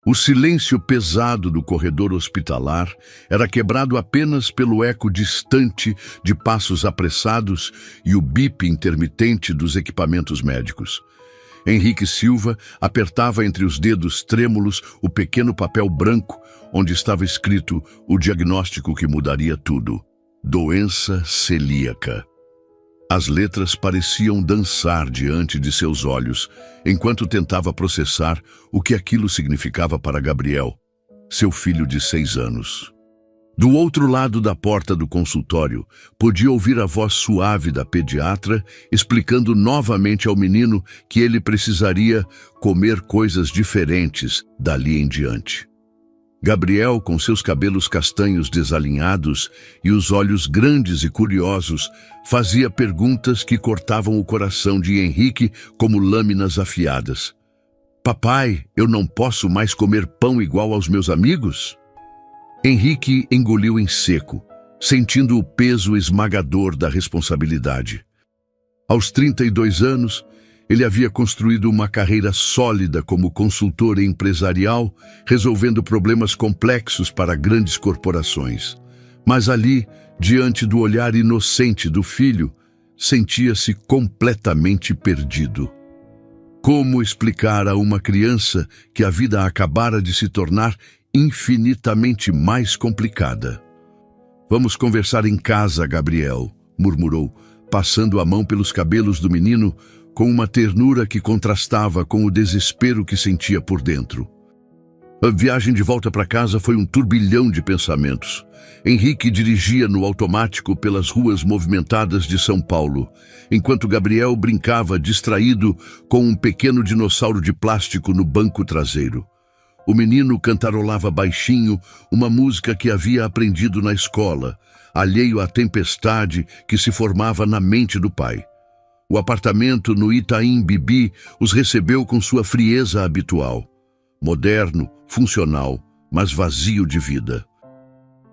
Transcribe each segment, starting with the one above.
O silêncio pesado do corredor hospitalar era quebrado apenas pelo eco distante de passos apressados e o bip intermitente dos equipamentos médicos. Henrique Silva apertava entre os dedos trêmulos o pequeno papel branco onde estava escrito o diagnóstico que mudaria tudo: doença celíaca. As letras pareciam dançar diante de seus olhos, enquanto tentava processar o que aquilo significava para Gabriel, seu filho de 6 anos. Do outro lado da porta do consultório, podia ouvir a voz suave da pediatra explicando novamente ao menino que ele precisaria comer coisas diferentes dali em diante. Gabriel, com seus cabelos castanhos desalinhados e os olhos grandes e curiosos, fazia perguntas que cortavam o coração de Henrique como lâminas afiadas. Papai, eu não posso mais comer pão igual aos meus amigos? Henrique engoliu em seco, sentindo o peso esmagador da responsabilidade. Aos 32 anos, ele havia construído uma carreira sólida como consultor empresarial, resolvendo problemas complexos para grandes corporações. Mas ali, diante do olhar inocente do filho, sentia-se completamente perdido. Como explicar a uma criança que a vida acabara de se tornar infinitamente mais complicada? Vamos conversar em casa, Gabriel, murmurou, passando a mão pelos cabelos do menino com uma ternura que contrastava com o desespero que sentia por dentro. A viagem de volta para casa foi um turbilhão de pensamentos. Henrique dirigia no automático pelas ruas movimentadas de São Paulo, enquanto Gabriel brincava distraído com um pequeno dinossauro de plástico no banco traseiro. O menino cantarolava baixinho uma música que havia aprendido na escola, alheio à tempestade que se formava na mente do pai. O apartamento no Itaim Bibi os recebeu com sua frieza habitual. Moderno, funcional, mas vazio de vida.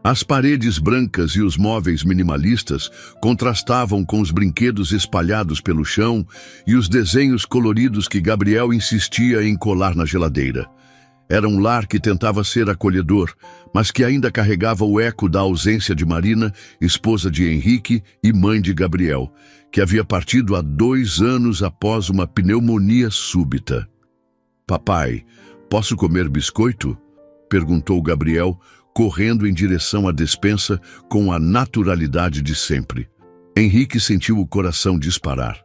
As paredes brancas e os móveis minimalistas contrastavam com os brinquedos espalhados pelo chão e os desenhos coloridos que Gabriel insistia em colar na geladeira. Era um lar que tentava ser acolhedor, mas que ainda carregava o eco da ausência de Marina, esposa de Henrique e mãe de Gabriel, que havia partido há 2 anos após uma pneumonia súbita. Papai, posso comer biscoito? Perguntou Gabriel, correndo em direção à despensa com a naturalidade de sempre. Henrique sentiu o coração disparar.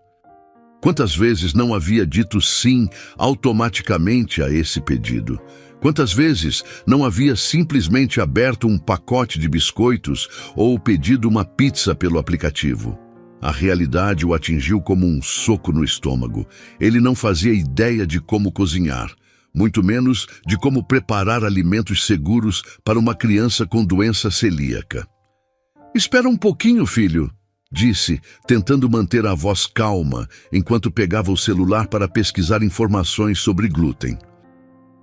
Quantas vezes não havia dito sim automaticamente a esse pedido? Quantas vezes não havia simplesmente aberto um pacote de biscoitos ou pedido uma pizza pelo aplicativo? A realidade o atingiu como um soco no estômago. Ele não fazia ideia de como cozinhar, muito menos de como preparar alimentos seguros para uma criança com doença celíaca. Espera um pouquinho, filho, disse, tentando manter a voz calma, enquanto pegava o celular para pesquisar informações sobre glúten.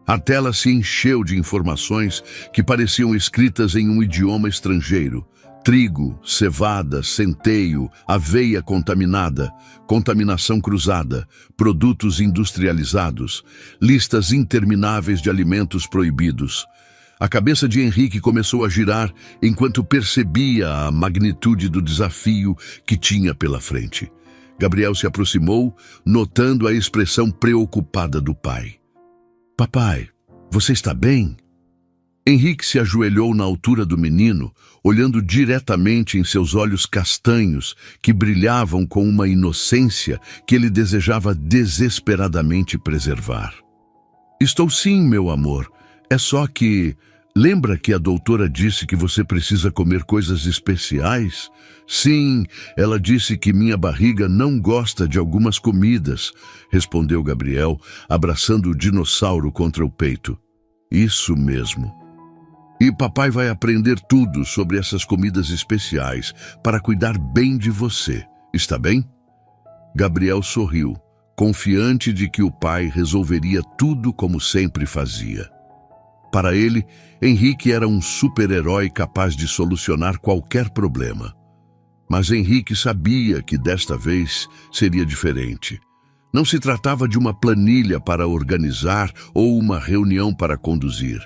A tela se encheu de informações que pareciam escritas em um idioma estrangeiro. Trigo, cevada, centeio, aveia contaminada, contaminação cruzada, produtos industrializados, listas intermináveis de alimentos proibidos. A cabeça de Henrique começou a girar enquanto percebia a magnitude do desafio que tinha pela frente. Gabriel se aproximou, notando a expressão preocupada do pai. Papai, você está bem? Henrique se ajoelhou na altura do menino, olhando diretamente em seus olhos castanhos, que brilhavam com uma inocência que ele desejava desesperadamente preservar. Estou sim, meu amor. É só que... Lembra que a doutora disse que você precisa comer coisas especiais? Sim, ela disse que minha barriga não gosta de algumas comidas, respondeu Gabriel, abraçando o dinossauro contra o peito. Isso mesmo. E papai vai aprender tudo sobre essas comidas especiais para cuidar bem de você, está bem? Gabriel sorriu, confiante de que o pai resolveria tudo como sempre fazia. Para ele, Henrique era um super-herói capaz de solucionar qualquer problema. Mas Henrique sabia que desta vez seria diferente. Não se tratava de uma planilha para organizar ou uma reunião para conduzir.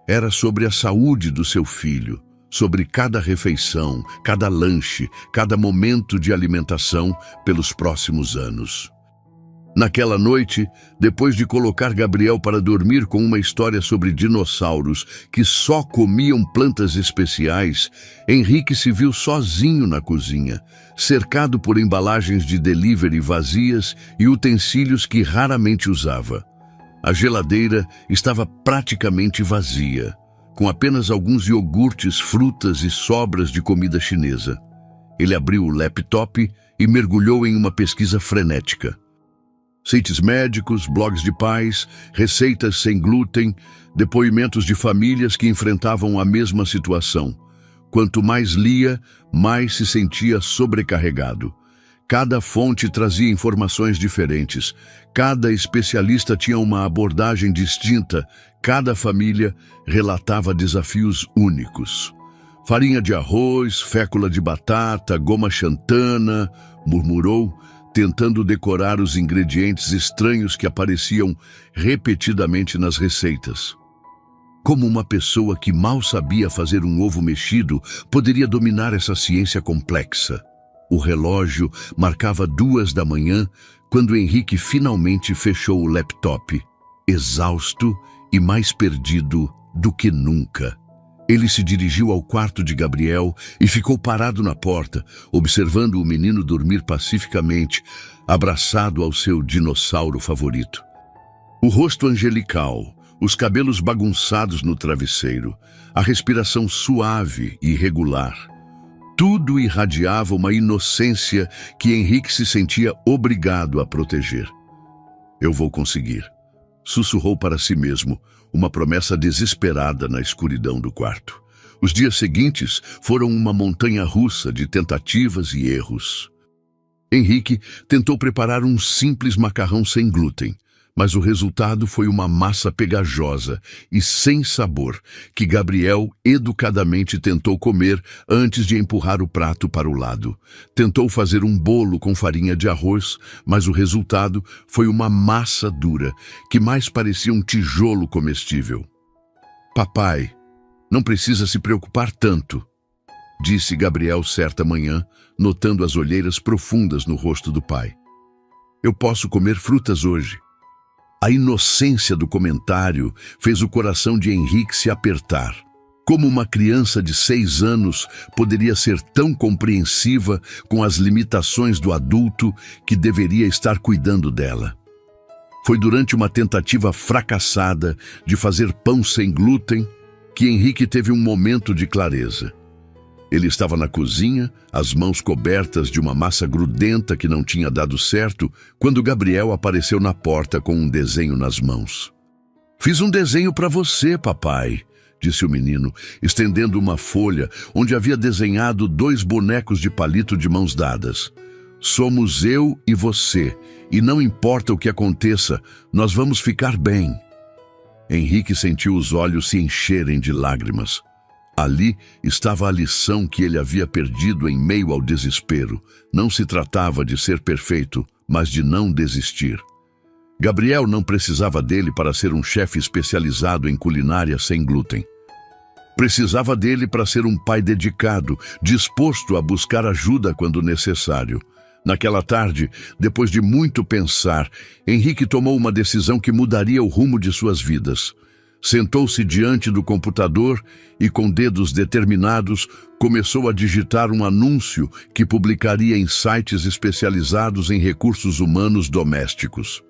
Era sobre a saúde do seu filho, sobre cada refeição, cada lanche, cada momento de alimentação pelos próximos anos. Naquela noite, depois de colocar Gabriel para dormir com uma história sobre dinossauros que só comiam plantas especiais, Henrique se viu sozinho na cozinha, cercado por embalagens de delivery vazias e utensílios que raramente usava. A geladeira estava praticamente vazia, com apenas alguns iogurtes, frutas e sobras de comida chinesa. Ele abriu o laptop e mergulhou em uma pesquisa frenética. Sites médicos, blogs de pais, receitas sem glúten, depoimentos de famílias que enfrentavam a mesma situação. Quanto mais lia, mais se sentia sobrecarregado. Cada fonte trazia informações diferentes. Cada especialista tinha uma abordagem distinta. Cada família relatava desafios únicos. Farinha de arroz, fécula de batata, goma xantana, murmurou, tentando decorar os ingredientes estranhos que apareciam repetidamente nas receitas. Como uma pessoa que mal sabia fazer um ovo mexido poderia dominar essa ciência complexa? O relógio marcava 2 da manhã quando Henrique finalmente fechou o laptop, exausto e mais perdido do que nunca. Ele se dirigiu ao quarto de Gabriel e ficou parado na porta, observando o menino dormir pacificamente, abraçado ao seu dinossauro favorito. O rosto angelical, os cabelos bagunçados no travesseiro, a respiração suave e regular. Tudo irradiava uma inocência que Henrique se sentia obrigado a proteger. "Eu vou conseguir", sussurrou para si mesmo, uma promessa desesperada na escuridão do quarto. Os dias seguintes foram uma montanha-russa de tentativas e erros. Henrique tentou preparar um simples macarrão sem glúten, mas o resultado foi uma massa pegajosa e sem sabor que Gabriel educadamente tentou comer antes de empurrar o prato para o lado. Tentou fazer um bolo com farinha de arroz, mas o resultado foi uma massa dura que mais parecia um tijolo comestível. "Papai, não precisa se preocupar tanto", disse Gabriel certa manhã, notando as olheiras profundas no rosto do pai. "Eu posso comer frutas hoje." A inocência do comentário fez o coração de Henrique se apertar. Como uma criança de 6 anos poderia ser tão compreensiva com as limitações do adulto que deveria estar cuidando dela? Foi durante uma tentativa fracassada de fazer pão sem glúten que Henrique teve um momento de clareza. Ele estava na cozinha, as mãos cobertas de uma massa grudenta que não tinha dado certo, quando Gabriel apareceu na porta com um desenho nas mãos. "Fiz um desenho para você, papai", disse o menino, estendendo uma folha onde havia desenhado 2 bonecos de palito de mãos dadas. "Somos eu e você, e não importa o que aconteça, nós vamos ficar bem." Henrique sentiu os olhos se encherem de lágrimas. Ali estava a lição que ele havia perdido em meio ao desespero. Não se tratava de ser perfeito, mas de não desistir. Gabriel não precisava dele para ser um chefe especializado em culinária sem glúten. Precisava dele para ser um pai dedicado, disposto a buscar ajuda quando necessário. Naquela tarde, depois de muito pensar, Henrique tomou uma decisão que mudaria o rumo de suas vidas. Sentou-se diante do computador e, com dedos determinados, começou a digitar um anúncio que publicaria em sites especializados em recursos humanos domésticos.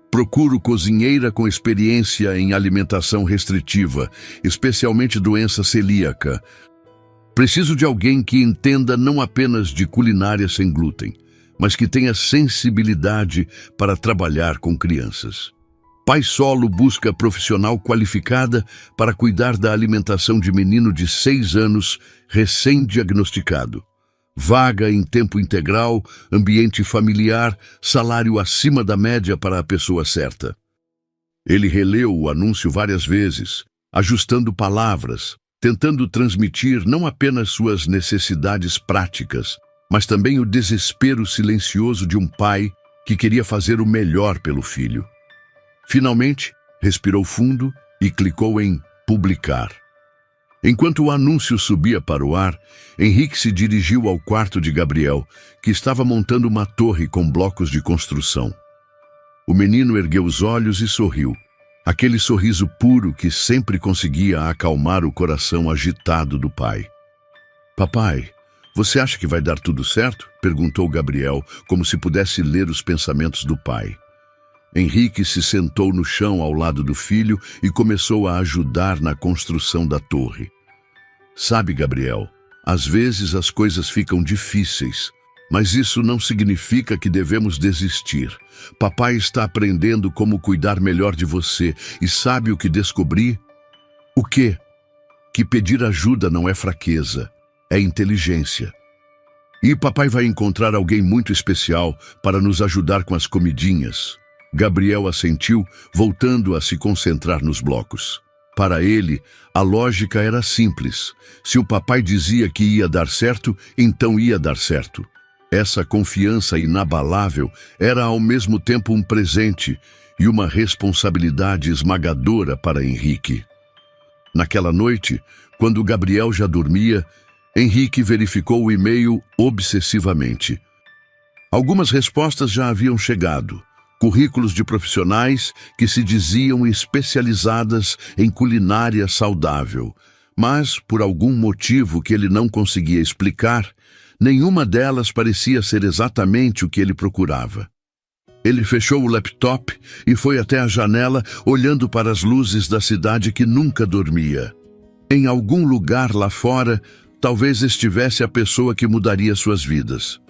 "Procuro cozinheira com experiência em alimentação restritiva, especialmente doença celíaca. Preciso de alguém que entenda não apenas de culinária sem glúten, mas que tenha sensibilidade para trabalhar com crianças. Pai solo busca profissional qualificada para cuidar da alimentação de menino de 6 anos recém-diagnosticado. Vaga em tempo integral, ambiente familiar, salário acima da média para a pessoa certa." Ele releu o anúncio várias vezes, ajustando palavras, tentando transmitir não apenas suas necessidades práticas, mas também o desespero silencioso de um pai que queria fazer o melhor pelo filho. Finalmente, respirou fundo e clicou em publicar. Enquanto o anúncio subia para o ar, Henrique se dirigiu ao quarto de Gabriel, que estava montando uma torre com blocos de construção. O menino ergueu os olhos e sorriu. Aquele sorriso puro que sempre conseguia acalmar o coração agitado do pai. Papai, você acha que vai dar tudo certo? Perguntou Gabriel, como se pudesse ler os pensamentos do pai. Henrique se sentou no chão ao lado do filho e começou a ajudar na construção da torre. Sabe, Gabriel, às vezes as coisas ficam difíceis, mas isso não significa que devemos desistir. Papai está aprendendo como cuidar melhor de você e sabe o que descobri? O quê? Que pedir ajuda não é fraqueza, é inteligência. E papai vai encontrar alguém muito especial para nos ajudar com as comidinhas. Gabriel assentiu, voltando a se concentrar nos blocos. Para ele, a lógica era simples. Se o papai dizia que ia dar certo, então ia dar certo. Essa confiança inabalável era ao mesmo tempo um presente e uma responsabilidade esmagadora para Henrique. Naquela noite, quando Gabriel já dormia, Henrique verificou o e-mail obsessivamente. Algumas respostas já haviam chegado. Currículos de profissionais que se diziam especializadas em culinária saudável, mas, por algum motivo que ele não conseguia explicar, nenhuma delas parecia ser exatamente o que ele procurava. Ele fechou o laptop e foi até a janela, olhando para as luzes da cidade que nunca dormia. Em algum lugar lá fora, talvez estivesse a pessoa que mudaria suas vidas.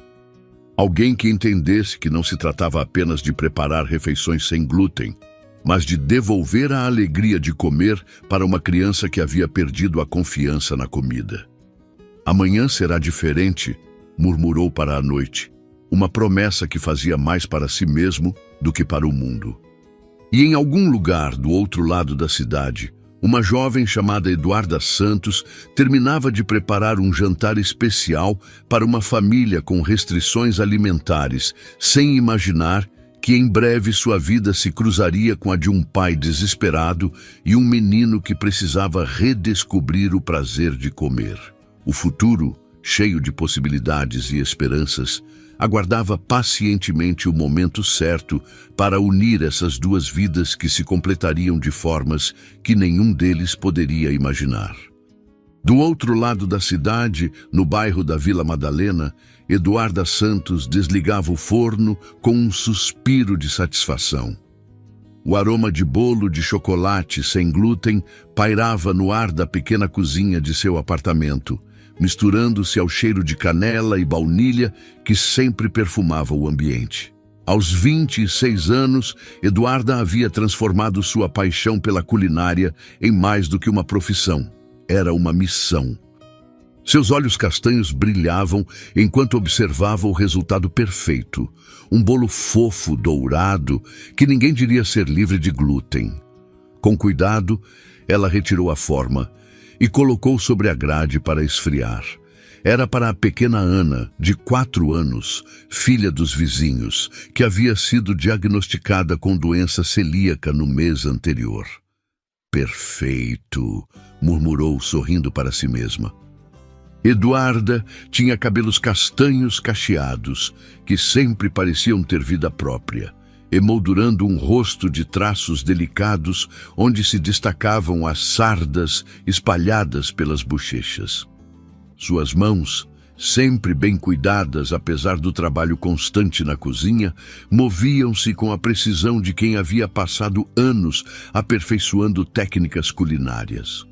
Alguém que entendesse que não se tratava apenas de preparar refeições sem glúten, mas de devolver a alegria de comer para uma criança que havia perdido a confiança na comida. Amanhã será diferente, murmurou para a noite, uma promessa que fazia mais para si mesmo do que para o mundo. E em algum lugar do outro lado da cidade, uma jovem chamada Eduarda Santos terminava de preparar um jantar especial para uma família com restrições alimentares, sem imaginar que em breve sua vida se cruzaria com a de um pai desesperado e um menino que precisava redescobrir o prazer de comer. O futuro, cheio de possibilidades e esperanças, aguardava pacientemente o momento certo para unir essas duas vidas que se completariam de formas que nenhum deles poderia imaginar. Do outro lado da cidade, no bairro da Vila Madalena, Eduarda Santos desligava o forno com um suspiro de satisfação. O aroma de bolo de chocolate sem glúten pairava no ar da pequena cozinha de seu apartamento, misturando-se ao cheiro de canela e baunilha que sempre perfumava o ambiente. Aos 26 anos, Eduarda havia transformado sua paixão pela culinária em mais do que uma profissão. Era uma missão. Seus olhos castanhos brilhavam enquanto observava o resultado perfeito. Um bolo fofo, dourado, que ninguém diria ser livre de glúten. Com cuidado, ela retirou a forma e colocou sobre a grade para esfriar. Era para a pequena Ana, de 4 anos, filha dos vizinhos, que havia sido diagnosticada com doença celíaca no mês anterior. Perfeito, murmurou sorrindo para si mesma. Eduarda tinha cabelos castanhos cacheados, que sempre pareciam ter vida própria, emoldurando um rosto de traços delicados onde se destacavam as sardas espalhadas pelas bochechas. Suas mãos, sempre bem cuidadas apesar do trabalho constante na cozinha, moviam-se com a precisão de quem havia passado anos aperfeiçoando técnicas culinárias.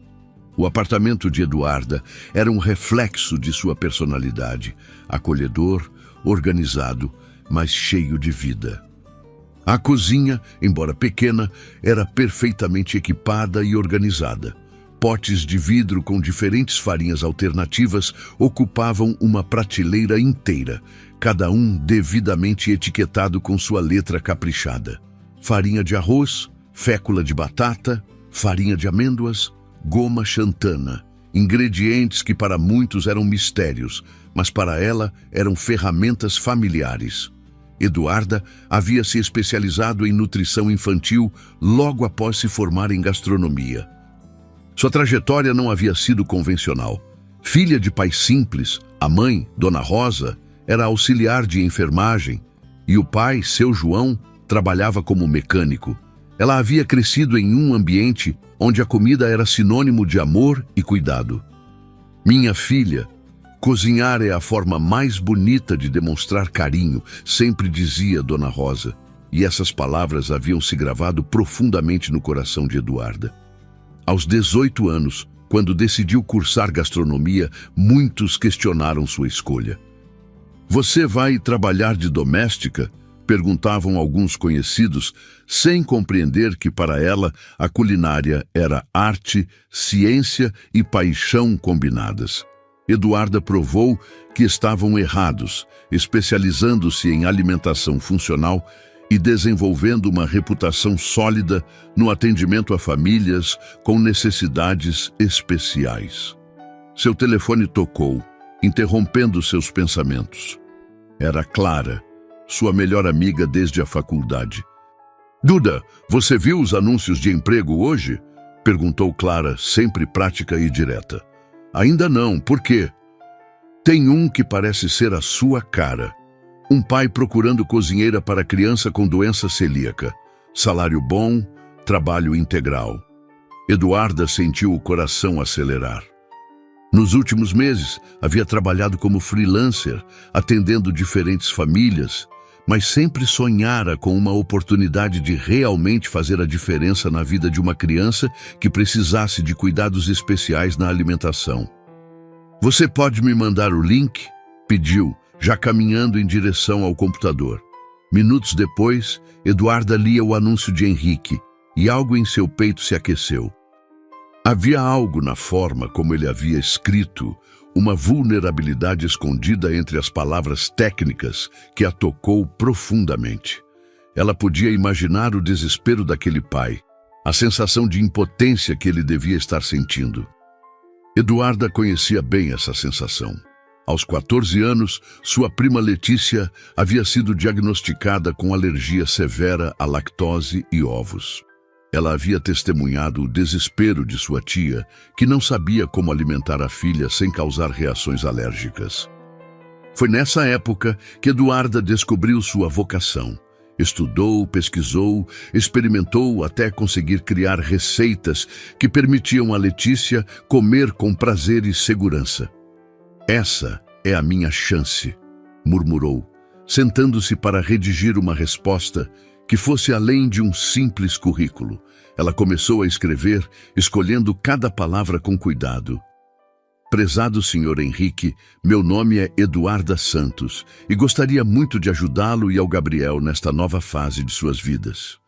O apartamento de Eduarda era um reflexo de sua personalidade, acolhedor, organizado, mas cheio de vida. A cozinha, embora pequena, era perfeitamente equipada e organizada. Potes de vidro com diferentes farinhas alternativas ocupavam uma prateleira inteira, cada um devidamente etiquetado com sua letra caprichada. Farinha de arroz, fécula de batata, farinha de amêndoas, goma xantana, ingredientes que para muitos eram mistérios, mas para ela eram ferramentas familiares. Eduarda havia se especializado em nutrição infantil logo após se formar em gastronomia. Sua trajetória não havia sido convencional. Filha de pais simples, a mãe, Dona Rosa, era auxiliar de enfermagem e o pai, seu João, trabalhava como mecânico. Ela havia crescido em um ambiente onde a comida era sinônimo de amor e cuidado. Minha filha, cozinhar é a forma mais bonita de demonstrar carinho, sempre dizia Dona Rosa, e essas palavras haviam se gravado profundamente no coração de Eduarda. Aos 18 anos, quando decidiu cursar gastronomia, muitos questionaram sua escolha. "Você vai trabalhar de doméstica?" perguntavam alguns conhecidos, sem compreender que para ela a culinária era arte, ciência e paixão combinadas. Eduarda provou que estavam errados, especializando-se em alimentação funcional e desenvolvendo uma reputação sólida no atendimento a famílias com necessidades especiais. Seu telefone tocou, interrompendo seus pensamentos. Era Clara, sua melhor amiga desde a faculdade. "Duda, você viu os anúncios de emprego hoje?" perguntou Clara, sempre prática e direta. "Ainda não, por quê?" "Tem um que parece ser a sua cara. Um pai procurando cozinheira para criança com doença celíaca. Salário bom, trabalho integral." Eduarda sentiu o coração acelerar. Nos últimos meses, havia trabalhado como freelancer, atendendo diferentes famílias, mas sempre sonhara com uma oportunidade de realmente fazer a diferença na vida de uma criança que precisasse de cuidados especiais na alimentação. "Você pode me mandar o link?" pediu, já caminhando em direção ao computador. Minutos depois, Eduarda lia o anúncio de Henrique e algo em seu peito se aqueceu. Havia algo na forma como ele havia escrito, uma vulnerabilidade escondida entre as palavras técnicas que a tocou profundamente. Ela podia imaginar o desespero daquele pai, a sensação de impotência que ele devia estar sentindo. Eduarda conhecia bem essa sensação. Aos 14 anos, sua prima Letícia havia sido diagnosticada com alergia severa à lactose e ovos. Ela havia testemunhado o desespero de sua tia, que não sabia como alimentar a filha sem causar reações alérgicas. Foi nessa época que Eduarda descobriu sua vocação. Estudou, pesquisou, experimentou até conseguir criar receitas que permitiam a Letícia comer com prazer e segurança. "Essa é a minha chance", murmurou, sentando-se para redigir uma resposta que fosse além de um simples currículo. Ela começou a escrever, escolhendo cada palavra com cuidado. "Prezado Sr. Henrique, meu nome é Eduarda Santos e gostaria muito de ajudá-lo e ao Gabriel nesta nova fase de suas vidas.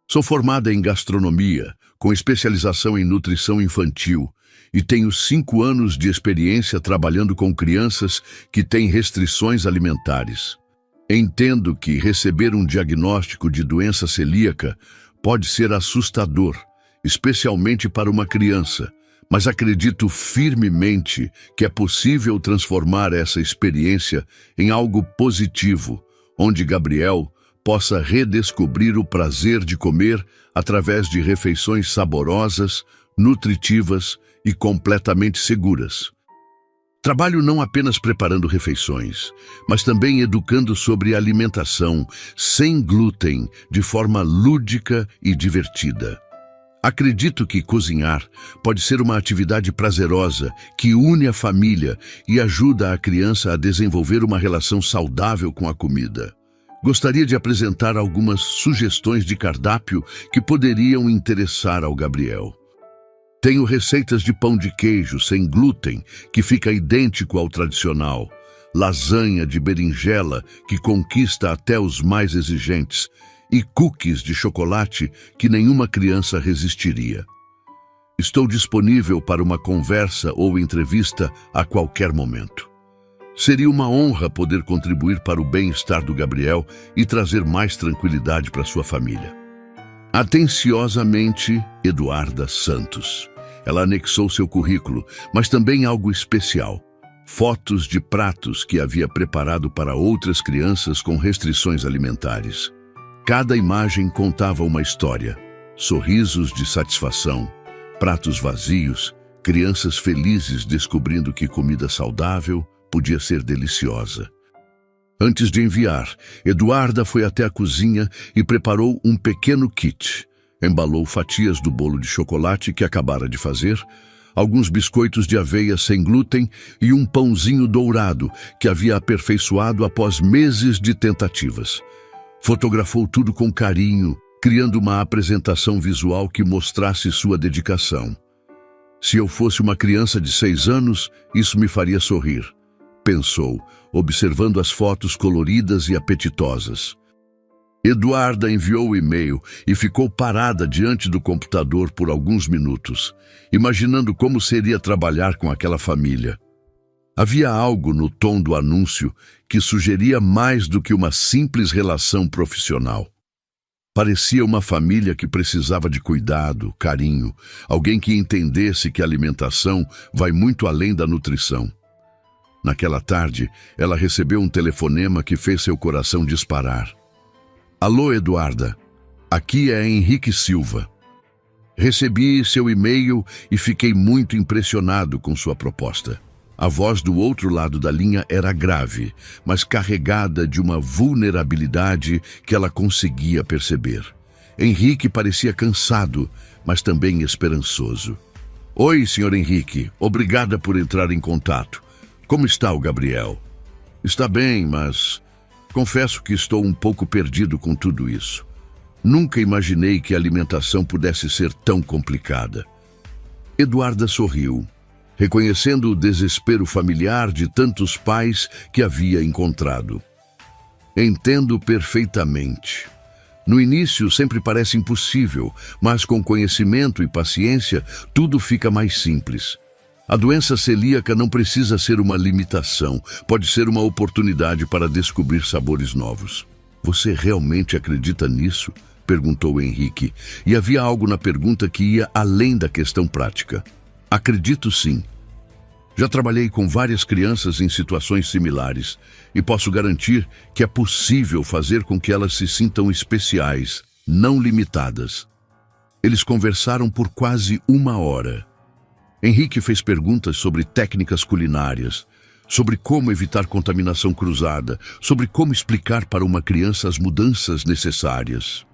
Sou formada em gastronomia, com especialização em nutrição infantil, e tenho 5 anos de experiência trabalhando com crianças que têm restrições alimentares. Entendo que receber um diagnóstico de doença celíaca pode ser assustador, especialmente para uma criança, mas acredito firmemente que é possível transformar essa experiência em algo positivo, onde Gabriel possa redescobrir o prazer de comer através de refeições saborosas, nutritivas e completamente seguras. Trabalho não apenas preparando refeições, mas também educando sobre alimentação sem glúten, de forma lúdica e divertida. Acredito que cozinhar pode ser uma atividade prazerosa que une a família e ajuda a criança a desenvolver uma relação saudável com a comida. Gostaria de apresentar algumas sugestões de cardápio que poderiam interessar ao Gabriel. Tenho receitas de pão de queijo sem glúten, que fica idêntico ao tradicional, lasanha de berinjela, que conquista até os mais exigentes, e cookies de chocolate que nenhuma criança resistiria. Estou disponível para uma conversa ou entrevista a qualquer momento. Seria uma honra poder contribuir para o bem-estar do Gabriel e trazer mais tranquilidade para sua família. Atenciosamente, Eduarda Santos. Ela anexou seu currículo, mas também algo especial. fotos de pratos que havia preparado para outras crianças com restrições alimentares. Cada imagem contava uma história: sorrisos de satisfação, pratos vazios, crianças felizes descobrindo que comida saudável podia ser deliciosa. Antes de enviar, Eduarda foi até a cozinha e preparou um pequeno kit. Embalou fatias do bolo de chocolate que acabara de fazer, alguns biscoitos de aveia sem glúten e um pãozinho dourado que havia aperfeiçoado após meses de tentativas. Fotografou tudo com carinho, criando uma apresentação visual que mostrasse sua dedicação. Se eu fosse uma criança de 6 anos, isso me faria sorrir, pensou, observando as fotos coloridas e apetitosas. Eduarda enviou o e-mail e ficou parada diante do computador por alguns minutos, imaginando como seria trabalhar com aquela família. Havia algo no tom do anúncio que sugeria mais do que uma simples relação profissional. Parecia uma família que precisava de cuidado, carinho, alguém que entendesse que a alimentação vai muito além da nutrição. Naquela tarde, ela recebeu um telefonema que fez seu coração disparar. Alô, Eduarda. Aqui é Henrique Silva. Recebi seu e-mail e fiquei muito impressionado com sua proposta. A voz do outro lado da linha era grave, mas carregada de uma vulnerabilidade que ela conseguia perceber. Henrique parecia cansado, mas também esperançoso. Oi, Sr. Henrique. Obrigada por entrar em contato. Como está o Gabriel? Está bem, mas confesso que estou um pouco perdido com tudo isso. Nunca imaginei que a alimentação pudesse ser tão complicada. Eduarda sorriu, reconhecendo o desespero familiar de tantos pais que havia encontrado. Entendo perfeitamente. No início sempre parece impossível, mas com conhecimento e paciência tudo fica mais simples. A doença celíaca não precisa ser uma limitação, pode ser uma oportunidade para descobrir sabores novos. Você realmente acredita nisso? Perguntou Henrique, e havia algo na pergunta que ia além da questão prática. Acredito sim. Já trabalhei com várias crianças em situações similares e posso garantir que é possível fazer com que elas se sintam especiais, não limitadas. Eles conversaram por quase 1 hora. Henrique fez perguntas sobre técnicas culinárias, sobre como evitar contaminação cruzada, sobre como explicar para uma criança as mudanças necessárias.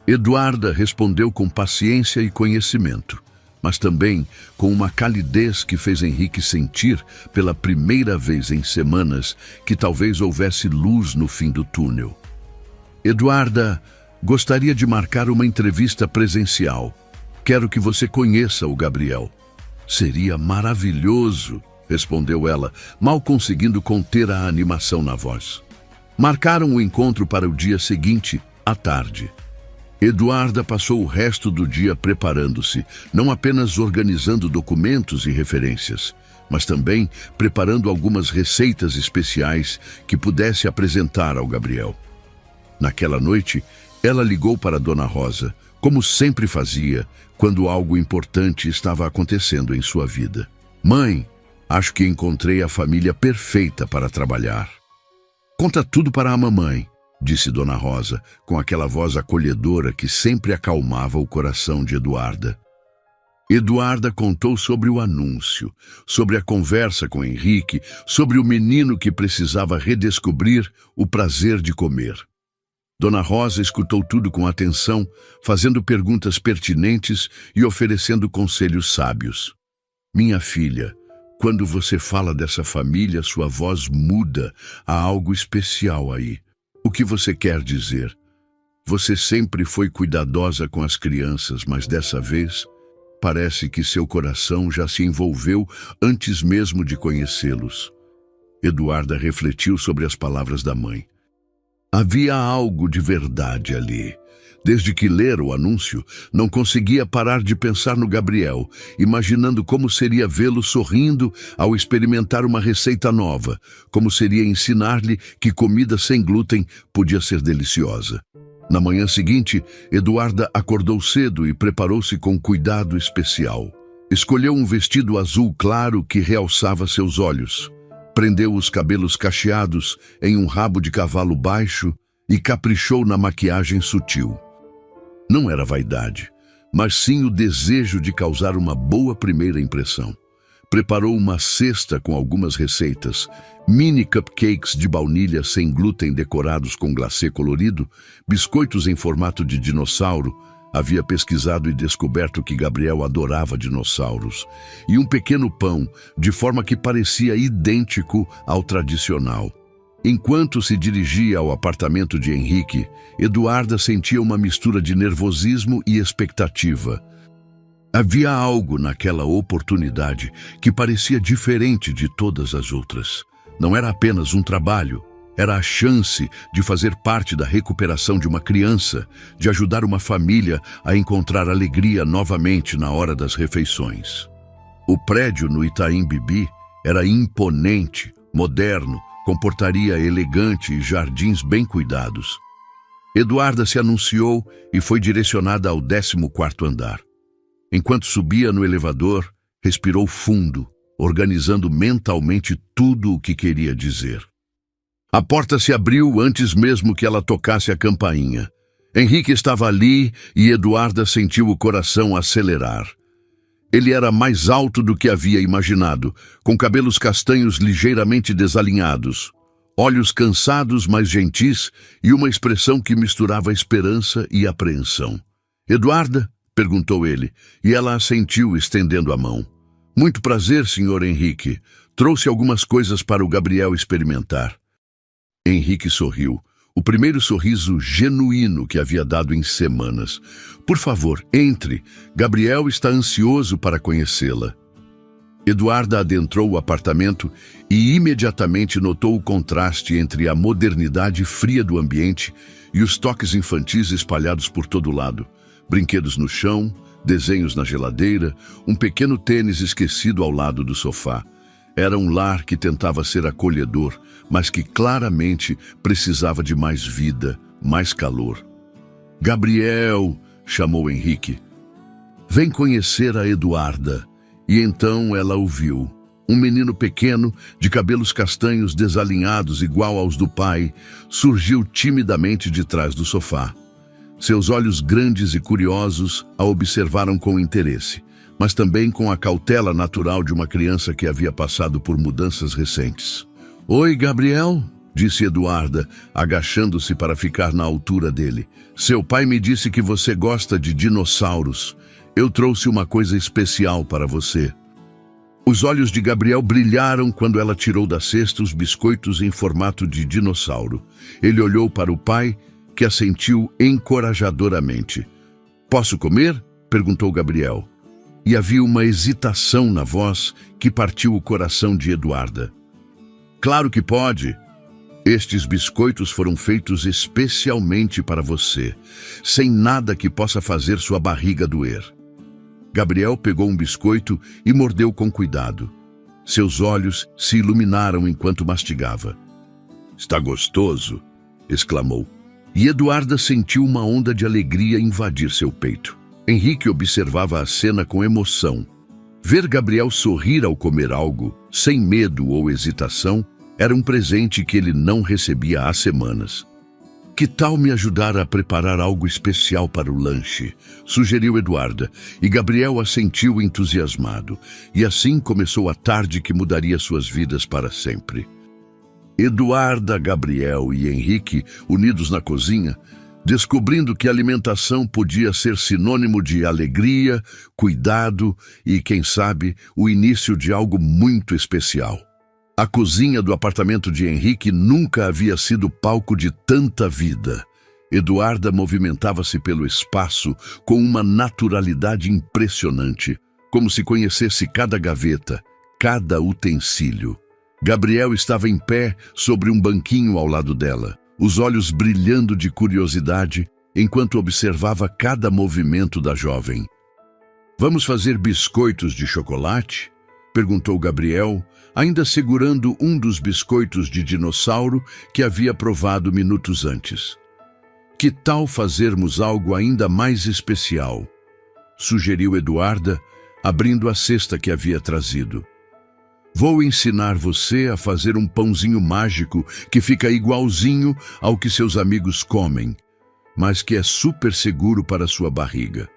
Eduarda respondeu com paciência e conhecimento, mas também com uma calidez que fez Henrique sentir, pela primeira vez em semanas, que talvez houvesse luz no fim do túnel. Eduarda, gostaria de marcar uma entrevista presencial. Quero que você conheça o Gabriel. Seria maravilhoso, respondeu ela, mal conseguindo conter a animação na voz. Marcaram o encontro para o dia seguinte, à tarde. Eduarda passou o resto do dia preparando-se, não apenas organizando documentos e referências, mas também preparando algumas receitas especiais que pudesse apresentar ao Gabriel. Naquela noite, ela ligou para Dona Rosa, como sempre fazia, quando algo importante estava acontecendo em sua vida. Mãe, acho que encontrei a família perfeita para trabalhar. Conta tudo para a mamãe, disse Dona Rosa, com aquela voz acolhedora que sempre acalmava o coração de Eduarda. Eduarda contou sobre o anúncio, sobre a conversa com Henrique, sobre o menino que precisava redescobrir o prazer de comer. Dona Rosa escutou tudo com atenção, fazendo perguntas pertinentes e oferecendo conselhos sábios. Minha filha, quando você fala dessa família, sua voz muda, há algo especial aí. O que você quer dizer? Você sempre foi cuidadosa com as crianças, mas dessa vez, parece que seu coração já se envolveu antes mesmo de conhecê-los. Eduarda refletiu sobre as palavras da mãe. Havia algo de verdade ali. Desde que lera o anúncio, não conseguia parar de pensar no Gabriel, imaginando como seria vê-lo sorrindo ao experimentar uma receita nova, como seria ensinar-lhe que comida sem glúten podia ser deliciosa. Na manhã seguinte, Eduarda acordou cedo e preparou-se com cuidado especial. Escolheu um vestido azul claro que realçava seus olhos. Prendeu os cabelos cacheados em um rabo de cavalo baixo e caprichou na maquiagem sutil. Não era vaidade, mas sim o desejo de causar uma boa primeira impressão. Preparou uma cesta com algumas receitas, mini cupcakes de baunilha sem glúten decorados com glacê colorido, biscoitos em formato de dinossauro, havia pesquisado e descoberto que Gabriel adorava dinossauros, e um pequeno pão, de forma que parecia idêntico ao tradicional. Enquanto se dirigia ao apartamento de Henrique, Eduarda sentia uma mistura de nervosismo e expectativa. Havia algo naquela oportunidade que parecia diferente de todas as outras. Não era apenas um trabalho, era a chance de fazer parte da recuperação de uma criança, de ajudar uma família a encontrar alegria novamente na hora das refeições. O prédio no Itaim Bibi era imponente, moderno, com portaria elegante e jardins bem cuidados. Eduarda se anunciou e foi direcionada ao 14º andar. Enquanto subia no elevador, respirou fundo, organizando mentalmente tudo o que queria dizer. A porta se abriu antes mesmo que ela tocasse a campainha. Henrique estava ali e Eduarda sentiu o coração acelerar. Ele era mais alto do que havia imaginado, com cabelos castanhos ligeiramente desalinhados, olhos cansados, mas gentis, e uma expressão que misturava esperança e apreensão. "Eduarda?", perguntou ele, e ela assentiu, estendendo a mão. "Muito prazer, Sr. Henrique. Trouxe algumas coisas para o Gabriel experimentar." Henrique sorriu, o primeiro sorriso genuíno que havia dado em semanas. "Por favor, entre. Gabriel está ansioso para conhecê-la." Eduarda adentrou o apartamento e imediatamente notou o contraste entre a modernidade fria do ambiente e os toques infantis espalhados por todo lado. Brinquedos no chão, desenhos na geladeira, um pequeno tênis esquecido ao lado do sofá. Era um lar que tentava ser acolhedor, mas que claramente precisava de mais vida, mais calor. "Gabriel", chamou Henrique. "Vem conhecer a Eduarda." E então ela o viu. Um menino pequeno, de cabelos castanhos desalinhados igual aos do pai, surgiu timidamente de trás do sofá. Seus olhos grandes e curiosos a observaram com interesse, mas também com a cautela natural de uma criança que havia passado por mudanças recentes. "Oi, Gabriel", disse Eduarda, agachando-se para ficar na altura dele. "Seu pai me disse que você gosta de dinossauros. Eu trouxe uma coisa especial para você." Os olhos de Gabriel brilharam quando ela tirou da cesta os biscoitos em formato de dinossauro. Ele olhou para o pai, que assentiu encorajadoramente. "Posso comer?", perguntou Gabriel. E havia uma hesitação na voz que partiu o coração de Eduarda. "Claro que pode. Estes biscoitos foram feitos especialmente para você, sem nada que possa fazer sua barriga doer." Gabriel pegou um biscoito e mordeu com cuidado. Seus olhos se iluminaram enquanto mastigava. "Está gostoso", exclamou. E Eduarda sentiu uma onda de alegria invadir seu peito. Henrique observava a cena com emoção. Ver Gabriel sorrir ao comer algo, sem medo ou hesitação, era um presente que ele não recebia há semanas. "Que tal me ajudar a preparar algo especial para o lanche?", sugeriu Eduarda, e Gabriel assentiu entusiasmado. E assim começou a tarde que mudaria suas vidas para sempre. Eduarda, Gabriel e Henrique, unidos na cozinha, descobrindo que a alimentação podia ser sinônimo de alegria, cuidado e, quem sabe, o início de algo muito especial. A cozinha do apartamento de Henrique nunca havia sido palco de tanta vida. Eduarda movimentava-se pelo espaço com uma naturalidade impressionante, como se conhecesse cada gaveta, cada utensílio. Gabriel estava em pé sobre um banquinho ao lado dela, os olhos brilhando de curiosidade, enquanto observava cada movimento da jovem. "Vamos fazer biscoitos de chocolate?", perguntou Gabriel, ainda segurando um dos biscoitos de dinossauro que havia provado minutos antes. "Que tal fazermos algo ainda mais especial?", sugeriu Eduarda, abrindo a cesta que havia trazido. Vou ensinar você a fazer um pãozinho mágico que fica igualzinho ao que seus amigos comem, mas que é super seguro para sua barriga.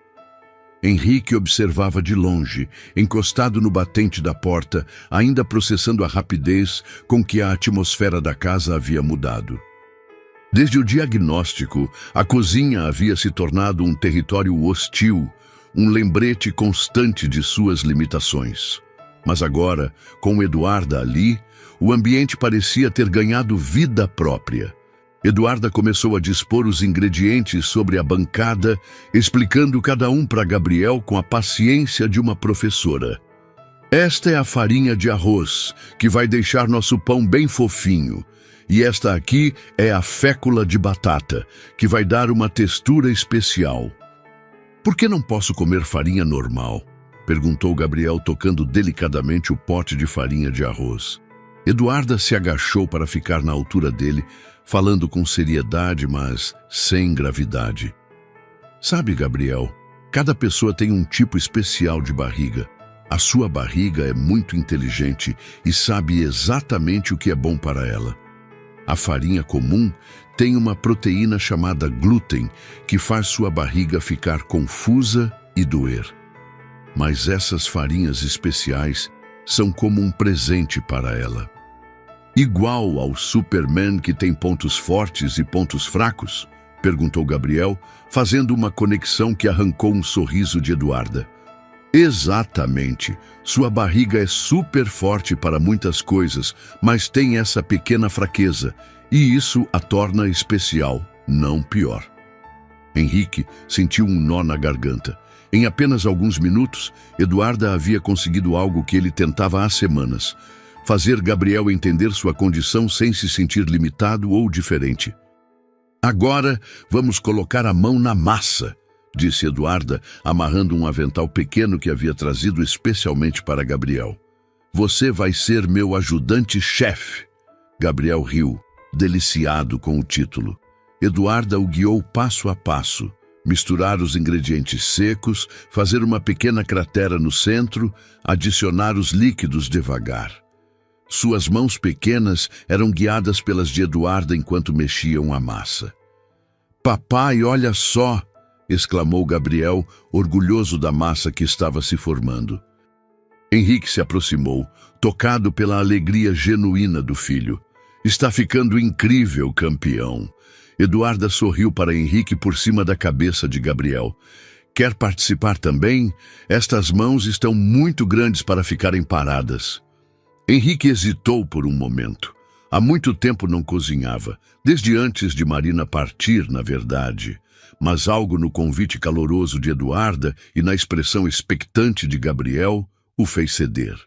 Henrique observava de longe, encostado no batente da porta, ainda processando a rapidez com que a atmosfera da casa havia mudado. Desde o diagnóstico, a cozinha havia se tornado um território hostil, um lembrete constante de suas limitações. Mas agora, com Eduarda ali, o ambiente parecia ter ganhado vida própria. Eduarda começou a dispor os ingredientes sobre a bancada, explicando cada um para Gabriel com a paciência de uma professora. Esta é a farinha de arroz, que vai deixar nosso pão bem fofinho. E esta aqui é a fécula de batata, que vai dar uma textura especial. Por que não posso comer farinha normal? Perguntou Gabriel, tocando delicadamente o pote de farinha de arroz. Eduarda se agachou para ficar na altura dele, falando com seriedade, mas sem gravidade. Sabe, Gabriel, cada pessoa tem um tipo especial de barriga. A sua barriga é muito inteligente e sabe exatamente o que é bom para ela. A farinha comum tem uma proteína chamada glúten, que faz sua barriga ficar confusa e doer. Mas essas farinhas especiais são como um presente para ela. Igual ao Superman que tem pontos fortes e pontos fracos? Perguntou Gabriel, fazendo uma conexão que arrancou um sorriso de Eduarda. Exatamente. Sua barriga é super forte para muitas coisas, mas tem essa pequena fraqueza, e isso a torna especial, não pior. Henrique sentiu um nó na garganta. Em apenas alguns minutos, Eduarda havia conseguido algo que ele tentava há semanas: fazer Gabriel entender sua condição sem se sentir limitado ou diferente. Agora vamos colocar a mão na massa, disse Eduarda, amarrando um avental pequeno que havia trazido especialmente para Gabriel. Você vai ser meu ajudante-chefe. Gabriel riu, deliciado com o título. Eduarda o guiou passo a passo. Misturar os ingredientes secos, fazer uma pequena cratera no centro, adicionar os líquidos devagar. Suas mãos pequenas eram guiadas pelas de Eduarda enquanto mexiam a massa. Papai, olha só! Exclamou Gabriel, orgulhoso da massa que estava se formando. Henrique se aproximou, tocado pela alegria genuína do filho. Está ficando incrível, campeão. Eduarda sorriu para Henrique por cima da cabeça de Gabriel. Quer participar também? Estas mãos estão muito grandes para ficarem paradas. Henrique hesitou por um momento. Há muito tempo não cozinhava, desde antes de Marina partir, na verdade. Mas algo no convite caloroso de Eduarda e na expressão expectante de Gabriel o fez ceder.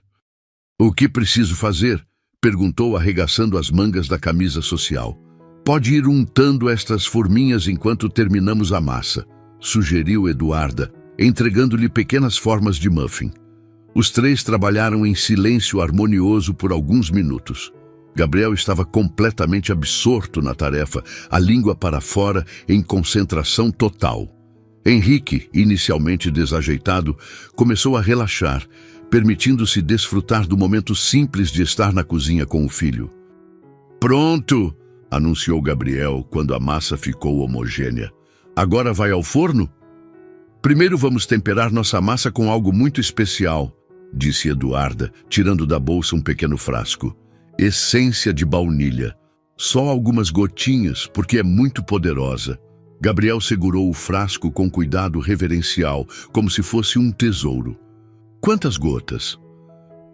O que preciso fazer? Perguntou, arregaçando as mangas da camisa social. Pode ir untando estas forminhas enquanto terminamos a massa, sugeriu Eduarda, entregando-lhe pequenas formas de muffin. Os três trabalharam em silêncio harmonioso por alguns minutos. Gabriel estava completamente absorto na tarefa, a língua para fora, em concentração total. Henrique, inicialmente desajeitado, começou a relaxar, permitindo-se desfrutar do momento simples de estar na cozinha com o filho. Pronto! Anunciou Gabriel quando a massa ficou homogênea. Agora vai ao forno? Primeiro vamos temperar nossa massa com algo muito especial, disse Eduarda, tirando da bolsa um pequeno frasco. Essência de baunilha. Só algumas gotinhas, porque é muito poderosa. Gabriel segurou o frasco com cuidado reverencial, como se fosse um tesouro. Quantas gotas?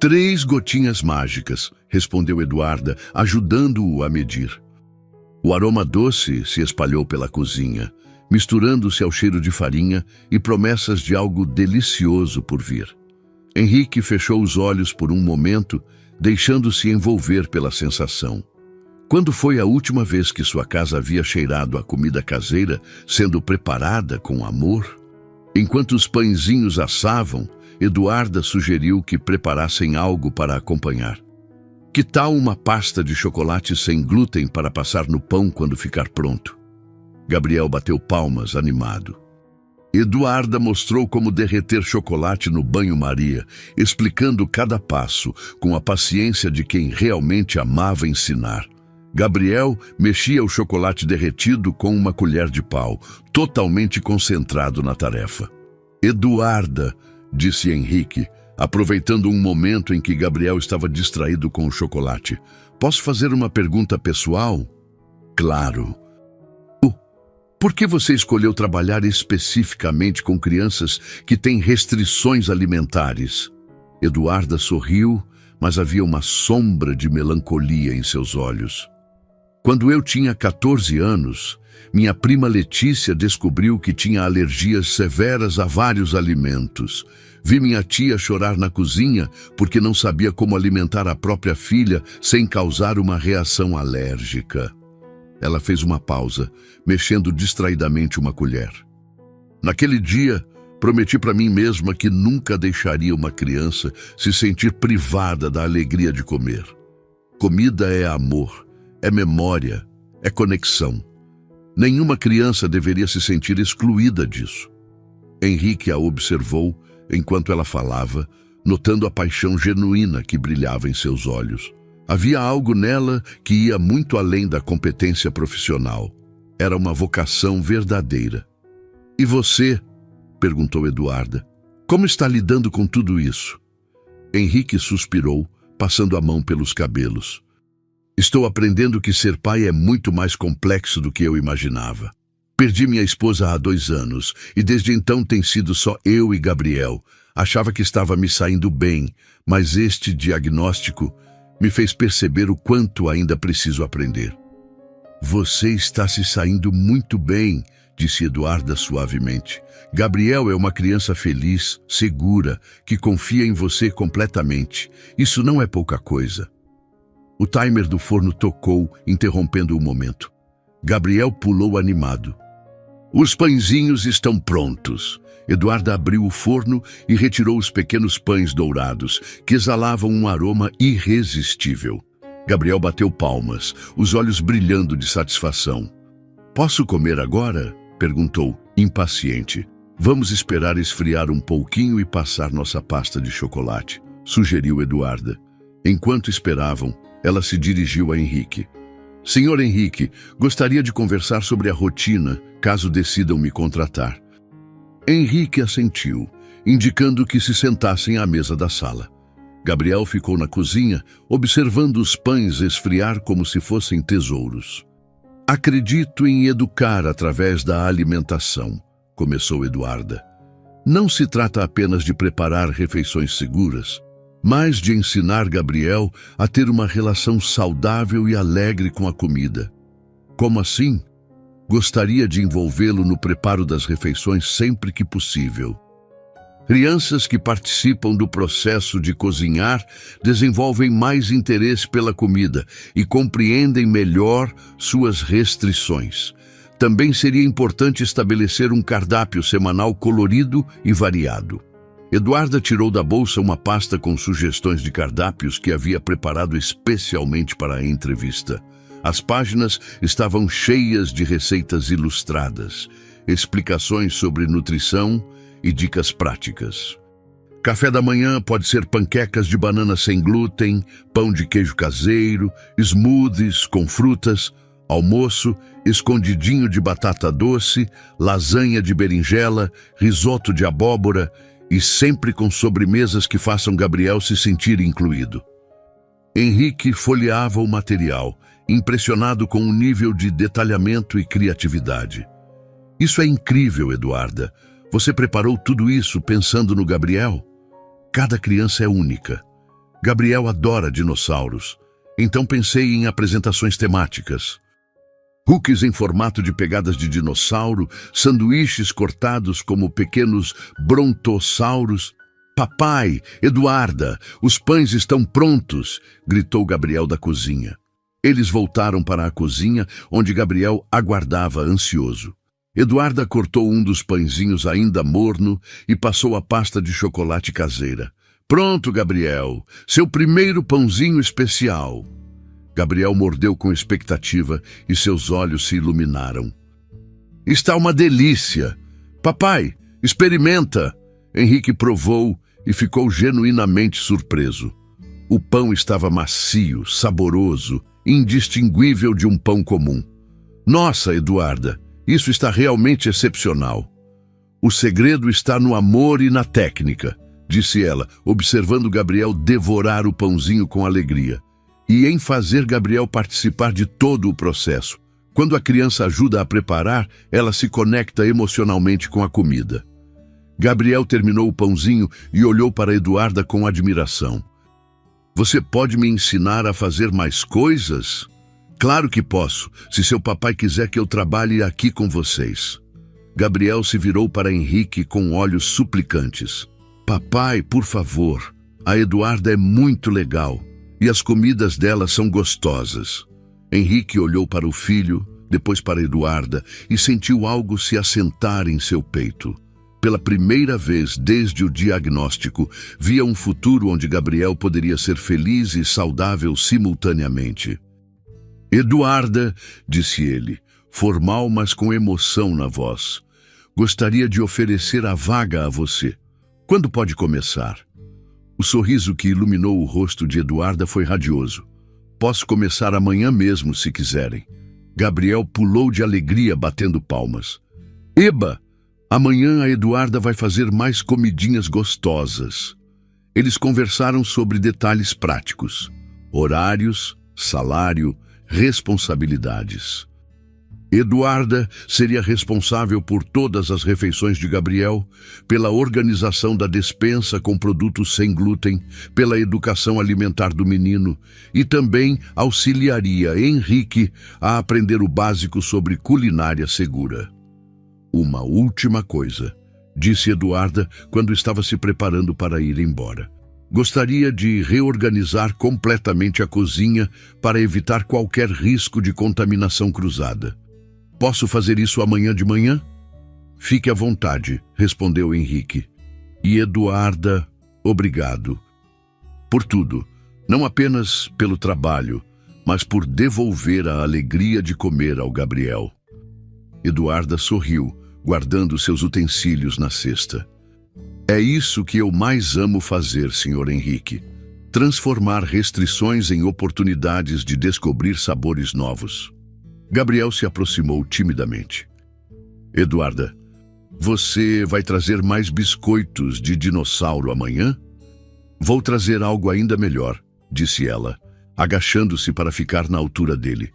3 gotinhas mágicas, respondeu Eduarda, ajudando-o a medir. O aroma doce se espalhou pela cozinha, misturando-se ao cheiro de farinha e promessas de algo delicioso por vir. Henrique fechou os olhos por um momento, deixando-se envolver pela sensação. Quando foi a última vez que sua casa havia cheirado a comida caseira sendo preparada com amor? Enquanto os pãezinhos assavam, Eduarda sugeriu que preparassem algo para acompanhar. Que tal uma pasta de chocolate sem glúten para passar no pão quando ficar pronto? Gabriel bateu palmas, animado. Eduarda mostrou como derreter chocolate no banho-maria, explicando cada passo com a paciência de quem realmente amava ensinar. Gabriel mexia o chocolate derretido com uma colher de pau, totalmente concentrado na tarefa. Eduarda, disse Henrique, aproveitando um momento em que Gabriel estava distraído com o chocolate. Posso fazer uma pergunta pessoal? Claro. Por que você escolheu trabalhar especificamente com crianças que têm restrições alimentares? Eduarda sorriu, mas havia uma sombra de melancolia em seus olhos. Quando eu tinha 14 anos, minha prima Letícia descobriu que tinha alergias severas a vários alimentos. Vi minha tia chorar na cozinha porque não sabia como alimentar a própria filha sem causar uma reação alérgica. Ela fez uma pausa, mexendo distraidamente uma colher. Naquele dia, prometi para mim mesma que nunca deixaria uma criança se sentir privada da alegria de comer. Comida é amor, é memória, é conexão. Nenhuma criança deveria se sentir excluída disso. Henrique a observou enquanto ela falava, notando a paixão genuína que brilhava em seus olhos. Havia algo nela que ia muito além da competência profissional. Era uma vocação verdadeira. E você? Perguntou Eduarda. Como está lidando com tudo isso? Henrique suspirou, passando a mão pelos cabelos. Estou aprendendo que ser pai é muito mais complexo do que eu imaginava. Perdi minha esposa há 2 anos e desde então tem sido só eu e Gabriel. Achava que estava me saindo bem, mas este diagnóstico me fez perceber o quanto ainda preciso aprender. Você está se saindo muito bem, disse Eduarda suavemente. Gabriel é uma criança feliz, segura, que confia em você completamente. Isso não é pouca coisa. O timer do forno tocou, interrompendo o momento. Gabriel pulou animado. Os pãezinhos estão prontos. Eduarda abriu o forno e retirou os pequenos pães dourados, que exalavam um aroma irresistível. Gabriel bateu palmas, os olhos brilhando de satisfação. Posso comer agora? Perguntou, impaciente. Vamos esperar esfriar um pouquinho e passar nossa pasta de chocolate, sugeriu Eduarda. Enquanto esperavam, ela se dirigiu a Henrique. Senhor Henrique, gostaria de conversar sobre a rotina, caso decidam me contratar. Henrique assentiu, indicando que se sentassem à mesa da sala. Gabriel ficou na cozinha, observando os pães esfriar como se fossem tesouros. Acredito em educar através da alimentação, começou Eduarda. Não se trata apenas de preparar refeições seguras, mas de ensinar Gabriel a ter uma relação saudável e alegre com a comida. Como assim? Gostaria de envolvê-lo no preparo das refeições sempre que possível. Crianças que participam do processo de cozinhar desenvolvem mais interesse pela comida e compreendem melhor suas restrições. Também seria importante estabelecer um cardápio semanal colorido e variado. Eduarda tirou da bolsa uma pasta com sugestões de cardápios que havia preparado especialmente para a entrevista. As páginas estavam cheias de receitas ilustradas, explicações sobre nutrição e dicas práticas. Café da manhã pode ser panquecas de banana sem glúten, pão de queijo caseiro, smoothies com frutas, almoço, escondidinho de batata doce, lasanha de berinjela, risoto de abóbora e sempre com sobremesas que façam Gabriel se sentir incluído. Henrique folheava o material, impressionado com o nível de detalhamento e criatividade. Isso é incrível, Eduarda. Você preparou tudo isso pensando no Gabriel? Cada criança é única. Gabriel adora dinossauros, então pensei em apresentações temáticas. Cookies em formato de pegadas de dinossauro, sanduíches cortados como pequenos brontossauros. Papai, Eduarda, os pães estão prontos, gritou Gabriel da cozinha. Eles voltaram para a cozinha, onde Gabriel aguardava ansioso. Eduarda cortou um dos pãezinhos ainda morno e passou a pasta de chocolate caseira. Pronto, Gabriel, seu primeiro pãozinho especial. Gabriel mordeu com expectativa e seus olhos se iluminaram. Está uma delícia. Papai, Experimenta! Henrique provou e ficou genuinamente surpreso. O pão estava macio, saboroso, indistinguível de um pão comum. Nossa, Eduarda, isso está realmente excepcional. O segredo está no amor e na técnica, disse ela, observando Gabriel devorar o pãozinho com alegria, e em fazer Gabriel participar de todo o processo. Quando a criança ajuda a preparar, ela se conecta emocionalmente com a comida. Gabriel terminou o pãozinho e olhou para Eduarda com admiração. Você pode me ensinar a fazer mais coisas? Claro que posso, se seu papai quiser que eu trabalhe aqui com vocês. Gabriel se virou para Henrique com olhos suplicantes. Papai, por favor, a Eduarda é muito legal e as comidas dela são gostosas. Henrique olhou para o filho, depois para Eduarda e sentiu algo se assentar em seu peito. Pela primeira vez desde o diagnóstico, via um futuro onde Gabriel poderia ser feliz e saudável simultaneamente. Eduarda, disse ele, formal mas com emoção na voz, gostaria de oferecer a vaga a você. Quando pode começar? O sorriso que iluminou o rosto de Eduarda foi radioso. Posso começar amanhã mesmo, se quiserem. Gabriel pulou de alegria, batendo palmas. Eba! Amanhã a Eduarda vai fazer mais comidinhas gostosas. Eles conversaram sobre detalhes práticos, horários, salário, responsabilidades. Eduarda seria responsável por todas as refeições de Gabriel, pela organização da despensa com produtos sem glúten, pela educação alimentar do menino e também auxiliaria Henrique a aprender o básico sobre culinária segura. Uma última coisa, disse Eduarda quando estava se preparando para ir embora. Gostaria de reorganizar completamente a cozinha para evitar qualquer risco de contaminação cruzada. Posso fazer isso amanhã de manhã? Fique à vontade, respondeu Henrique. E Eduarda, obrigado. Por tudo, não apenas pelo trabalho, mas por devolver a alegria de comer ao Gabriel. Eduarda sorriu, guardando seus utensílios na cesta. É isso que eu mais amo fazer, Sr. Henrique. Transformar restrições em oportunidades de descobrir sabores novos. Gabriel se aproximou timidamente. Eduarda, você vai trazer mais biscoitos de dinossauro amanhã? Vou trazer algo ainda melhor, disse ela, agachando-se para ficar na altura dele.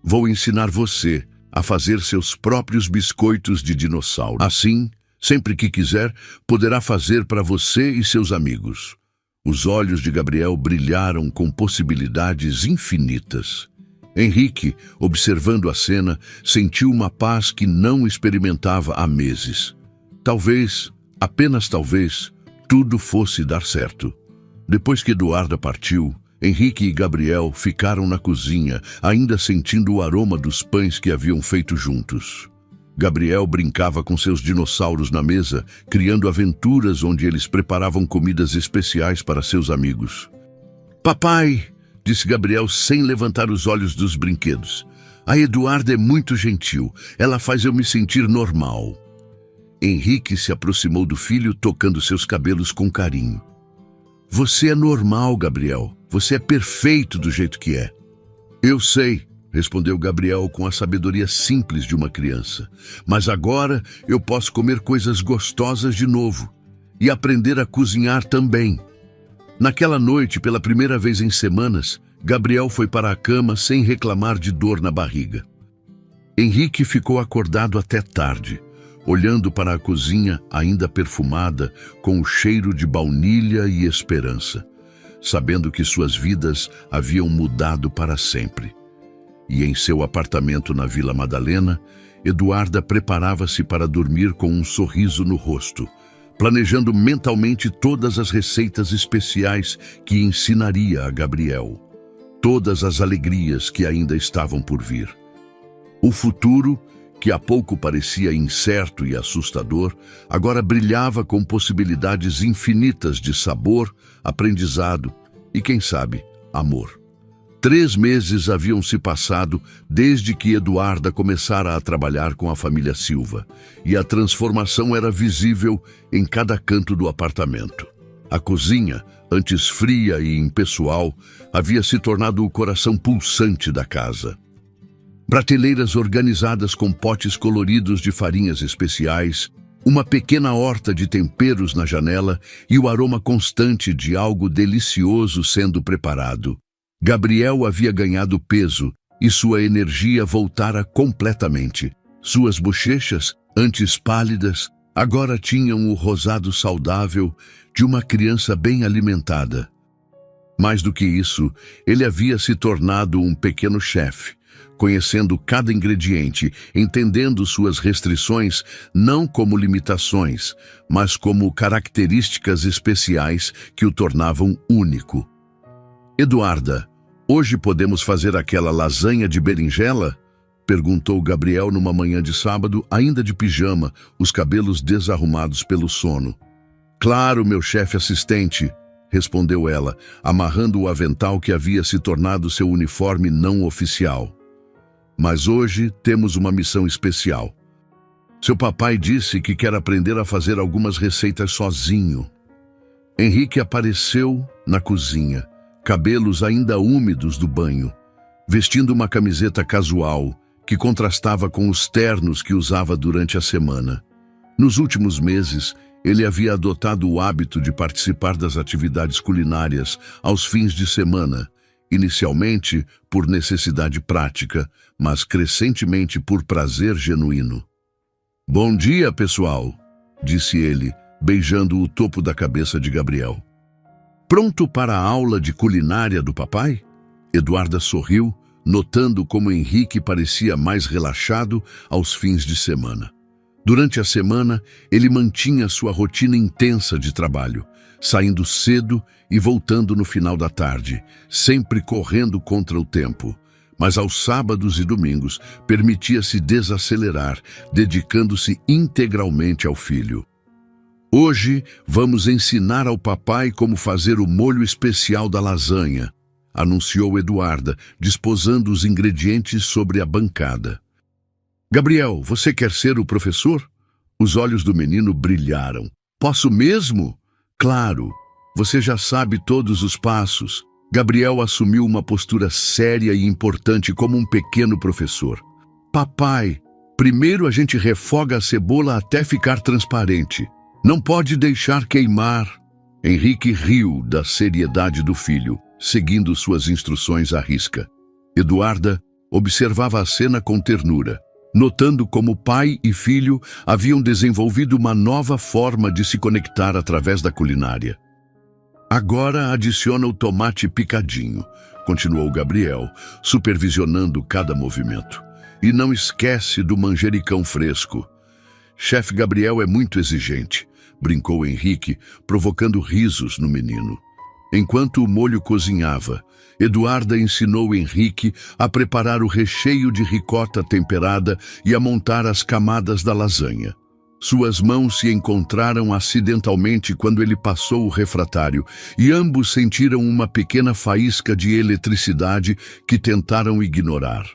Vou ensinar você a fazer seus próprios biscoitos de dinossauro. Assim, sempre que quiser, poderá fazer para você e seus amigos. Os olhos de Gabriel brilharam com possibilidades infinitas. Henrique, observando a cena, sentiu uma paz que não experimentava há meses. Talvez, apenas talvez, tudo fosse dar certo. Depois que Eduarda partiu, Henrique e Gabriel ficaram na cozinha, ainda sentindo o aroma dos pães que haviam feito juntos. Gabriel brincava com seus dinossauros na mesa, criando aventuras onde eles preparavam comidas especiais para seus amigos. Papai, disse Gabriel sem levantar os olhos dos brinquedos, a Eduarda é muito gentil, ela faz eu me sentir normal. Henrique se aproximou do filho, tocando seus cabelos com carinho. Você é normal, Gabriel. Você é perfeito do jeito que é. Eu sei, respondeu Gabriel com a sabedoria simples de uma criança. Mas agora eu posso comer coisas gostosas de novo e aprender a cozinhar também. Naquela noite, pela primeira vez em semanas, Gabriel foi para a cama sem reclamar de dor na barriga. Henrique ficou acordado até tarde, olhando para a cozinha ainda perfumada, com o cheiro de baunilha e esperança, sabendo que suas vidas haviam mudado para sempre. E em seu apartamento na Vila Madalena, Eduarda preparava-se para dormir com um sorriso no rosto, planejando mentalmente todas as receitas especiais que ensinaria a Gabriel, todas as alegrias que ainda estavam por vir. O futuro, que há pouco parecia incerto e assustador, agora brilhava com possibilidades infinitas de sabor, aprendizado e, quem sabe, amor. 3 meses haviam se passado desde que Eduarda começara a trabalhar com a família Silva, e a transformação era visível em cada canto do apartamento. A cozinha, antes fria e impessoal, havia se tornado o coração pulsante da casa. Prateleiras organizadas com potes coloridos de farinhas especiais, uma pequena horta de temperos na janela e o aroma constante de algo delicioso sendo preparado. Gabriel havia ganhado peso e sua energia voltara completamente. Suas bochechas, antes pálidas, agora tinham o rosado saudável de uma criança bem alimentada. Mais do que isso, ele havia se tornado um pequeno chefe, conhecendo cada ingrediente, entendendo suas restrições não como limitações, mas como características especiais que o tornavam único. Eduarda, hoje podemos fazer aquela lasanha de berinjela? Perguntou Gabriel numa manhã de sábado, ainda de pijama, os cabelos desarrumados pelo sono. Claro, meu chefe assistente, respondeu ela, amarrando o avental que havia se tornado seu uniforme não oficial. Mas hoje temos uma missão especial. Seu papai disse que quer aprender a fazer algumas receitas sozinho. Henrique apareceu na cozinha, cabelos ainda úmidos do banho, vestindo uma camiseta casual que contrastava com os ternos que usava durante a semana. Nos últimos meses, ele havia adotado o hábito de participar das atividades culinárias aos fins de semana, inicialmente por necessidade prática, mas crescentemente por prazer genuíno. Bom dia, pessoal, disse ele, beijando o topo da cabeça de Gabriel. Pronto para a aula de culinária do papai? Eduarda sorriu, notando como Henrique parecia mais relaxado aos fins de semana. Durante a semana, ele mantinha sua rotina intensa de trabalho, saindo cedo e voltando no final da tarde, sempre correndo contra o tempo. Mas aos sábados e domingos, permitia-se desacelerar, dedicando-se integralmente ao filho. Hoje, vamos ensinar ao papai como fazer o molho especial da lasanha, anunciou Eduarda, disposando os ingredientes sobre a bancada. Gabriel, você quer ser o professor? Os olhos do menino brilharam. Posso mesmo? Claro, você já sabe todos os passos. Gabriel assumiu uma postura séria e importante como um pequeno professor. Papai, primeiro a gente refoga a cebola até ficar transparente. Não pode deixar queimar. Henrique riu da seriedade do filho, seguindo suas instruções à risca. Eduarda observava a cena com ternura, notando como pai e filho haviam desenvolvido uma nova forma de se conectar através da culinária. Agora adiciona o tomate picadinho, continuou Gabriel, supervisionando cada movimento. E não esquece do manjericão fresco. Chefe Gabriel é muito exigente, brincou Henrique, provocando risos no menino. Enquanto o molho cozinhava, Eduarda ensinou Henrique a preparar o recheio de ricota temperada e a montar as camadas da lasanha. Suas mãos se encontraram acidentalmente quando ele passou o refratário e ambos sentiram uma pequena faísca de eletricidade que tentaram ignorar.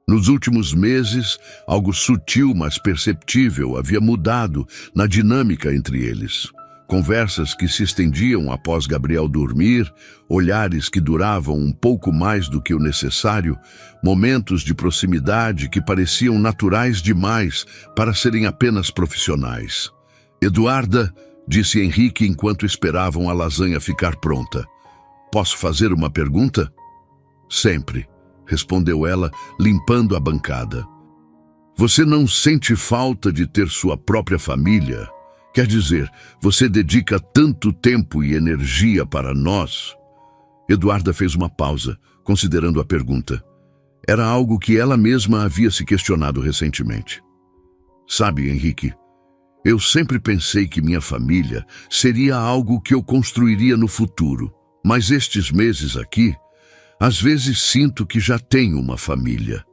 Nos últimos meses, algo sutil, mas perceptível, havia mudado na dinâmica entre eles. Conversas que se estendiam após Gabriel dormir, olhares que duravam um pouco mais do que o necessário, momentos de proximidade que pareciam naturais demais para serem apenas profissionais. Eduarda, disse Henrique enquanto esperavam a lasanha ficar pronta. Posso fazer uma pergunta? Sempre, respondeu ela, limpando a bancada. Você não sente falta de ter sua própria família? Quer dizer, você dedica tanto tempo e energia para nós? Eduarda fez uma pausa, considerando a pergunta. Era algo que ela mesma havia se questionado recentemente. Sabe, Henrique, eu sempre pensei que minha família seria algo que eu construiria no futuro, mas estes meses aqui, às vezes sinto que já tenho uma família.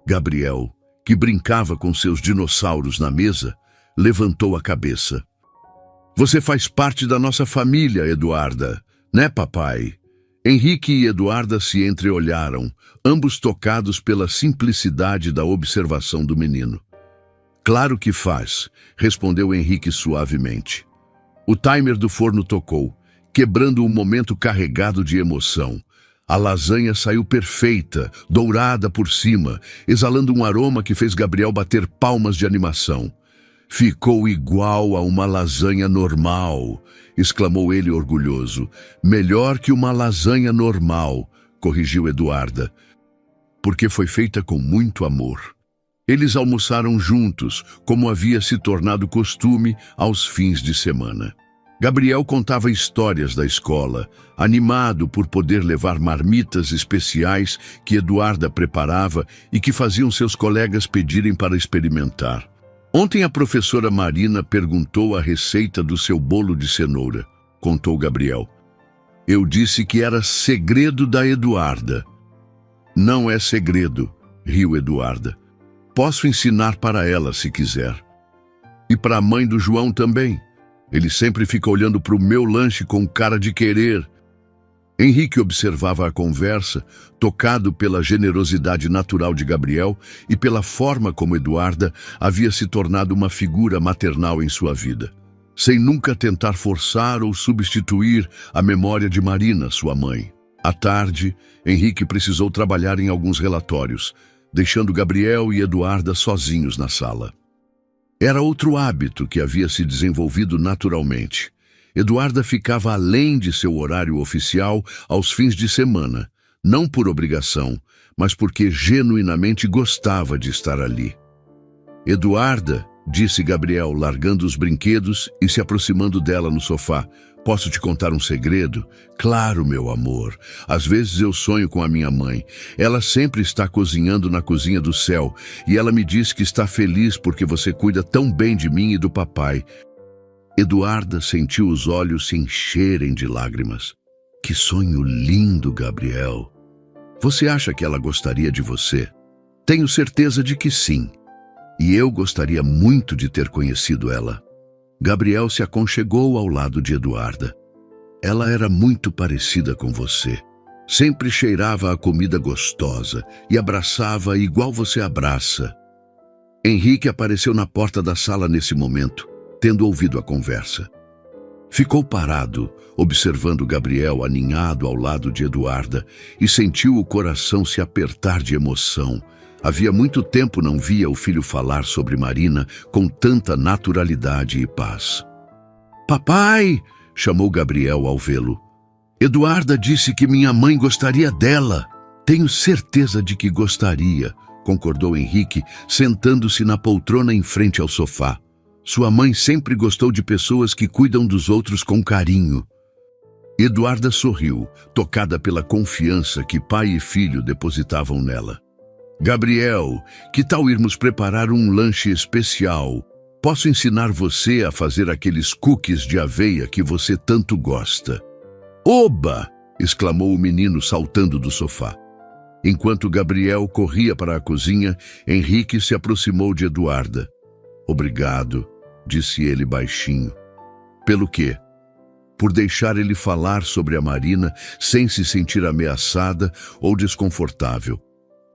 Gabriel, que brincava com seus dinossauros na mesa, levantou a cabeça. Você faz parte da nossa família, Eduarda, né, papai? Henrique e Eduarda se entreolharam, ambos tocados pela simplicidade da observação do menino. Claro que faz, respondeu Henrique suavemente. O timer do forno tocou, quebrando um momento carregado de emoção. A lasanha saiu perfeita, dourada por cima, exalando um aroma que fez Gabriel bater palmas de animação. Ficou igual a uma lasanha normal, exclamou ele orgulhoso. Melhor que uma lasanha normal, corrigiu Eduarda, porque foi feita com muito amor. Eles almoçaram juntos, como havia se tornado costume aos fins de semana. Gabriel contava histórias da escola, animado por poder levar marmitas especiais que Eduarda preparava e que faziam seus colegas pedirem para experimentar. Ontem a professora Marina perguntou a receita do seu bolo de cenoura, contou Gabriel. Eu disse que era segredo da Eduarda. Não é segredo, riu Eduarda. Posso ensinar para ela se quiser. E para a mãe do João também. Ele sempre fica olhando para o meu lanche com cara de querer. Henrique observava a conversa, tocado pela generosidade natural de Gabriel e pela forma como Eduarda havia se tornado uma figura maternal em sua vida, sem nunca tentar forçar ou substituir a memória de Marina, sua mãe. À tarde, Henrique precisou trabalhar em alguns relatórios, deixando Gabriel e Eduarda sozinhos na sala. Era outro hábito que havia se desenvolvido naturalmente. Eduarda ficava além de seu horário oficial aos fins de semana, não por obrigação, mas porque genuinamente gostava de estar ali. Eduarda, disse Gabriel, largando os brinquedos e se aproximando dela no sofá, posso te contar um segredo? Claro, meu amor. Às vezes eu sonho com a minha mãe. Ela sempre está cozinhando na cozinha do céu e ela me diz que está feliz porque você cuida tão bem de mim e do papai. Eduarda sentiu os olhos se encherem de lágrimas. Que sonho lindo, Gabriel. Você acha que ela gostaria de você? Tenho certeza de que sim. E eu gostaria muito de ter conhecido ela. Gabriel se aconchegou ao lado de Eduarda. Ela era muito parecida com você. Sempre cheirava a comida gostosa e abraçava igual você abraça. Henrique apareceu na porta da sala nesse momento, tendo ouvido a conversa. Ficou parado, observando Gabriel aninhado ao lado de Eduarda e sentiu o coração se apertar de emoção. Havia muito tempo não via o filho falar sobre Marina com tanta naturalidade e paz. Papai! Chamou Gabriel ao vê-lo. Eduarda disse que minha mãe gostaria dela. Tenho certeza de que gostaria, concordou Henrique, sentando-se na poltrona em frente ao sofá. Sua mãe sempre gostou de pessoas que cuidam dos outros com carinho. Eduarda sorriu, tocada pela confiança que pai e filho depositavam nela. Gabriel, que tal irmos preparar um lanche especial? Posso ensinar você a fazer aqueles cookies de aveia que você tanto gosta. Oba! Exclamou o menino saltando do sofá. Enquanto Gabriel corria para a cozinha, Henrique se aproximou de Eduarda. Obrigado, disse ele baixinho. Pelo quê? Por deixar ele falar sobre a Marina sem se sentir ameaçada ou desconfortável.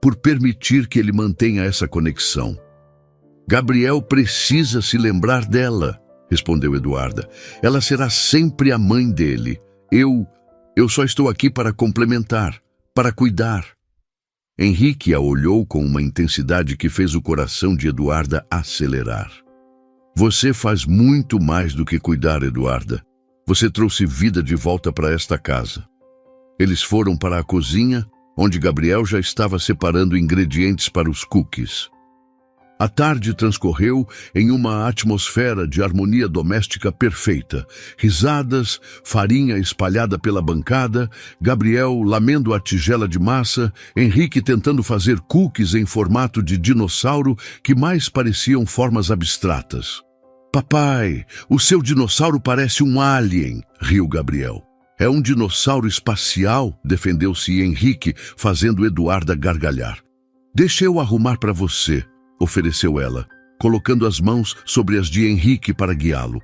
Por permitir que ele mantenha essa conexão. Gabriel precisa se lembrar dela, respondeu Eduarda. Ela será sempre a mãe dele. Eu só estou aqui para complementar, para cuidar. Henrique a olhou com uma intensidade que fez o coração de Eduarda acelerar. Você faz muito mais do que cuidar, Eduarda. Você trouxe vida de volta para esta casa. Eles foram para a cozinha, onde Gabriel já estava separando ingredientes para os cookies. A tarde transcorreu em uma atmosfera de harmonia doméstica perfeita. Risadas, farinha espalhada pela bancada, Gabriel lamendo a tigela de massa, Henrique tentando fazer cookies em formato de dinossauro que mais pareciam formas abstratas. Papai, o seu dinossauro parece um alien, riu Gabriel. É um dinossauro espacial, defendeu-se Henrique, fazendo Eduarda gargalhar. Deixa eu arrumar para você, ofereceu ela, colocando as mãos sobre as de Henrique para guiá-lo.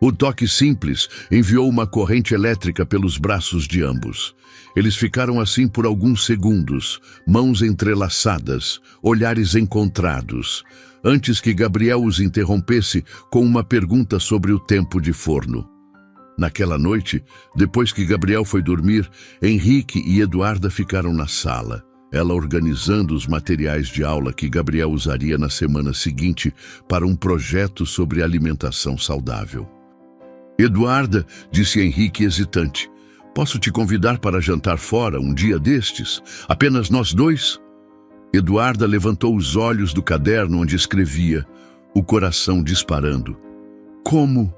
O toque simples enviou uma corrente elétrica pelos braços de ambos. Eles ficaram assim por alguns segundos, mãos entrelaçadas, olhares encontrados, antes que Gabriel os interrompesse com uma pergunta sobre o tempo de forno. Naquela noite, depois que Gabriel foi dormir, Henrique e Eduarda ficaram na sala, ela organizando os materiais de aula que Gabriel usaria na semana seguinte para um projeto sobre alimentação saudável. Eduarda, disse Henrique hesitante, posso te convidar para jantar fora um dia destes? Apenas nós dois? Eduarda levantou os olhos do caderno onde escrevia, o coração disparando. Como?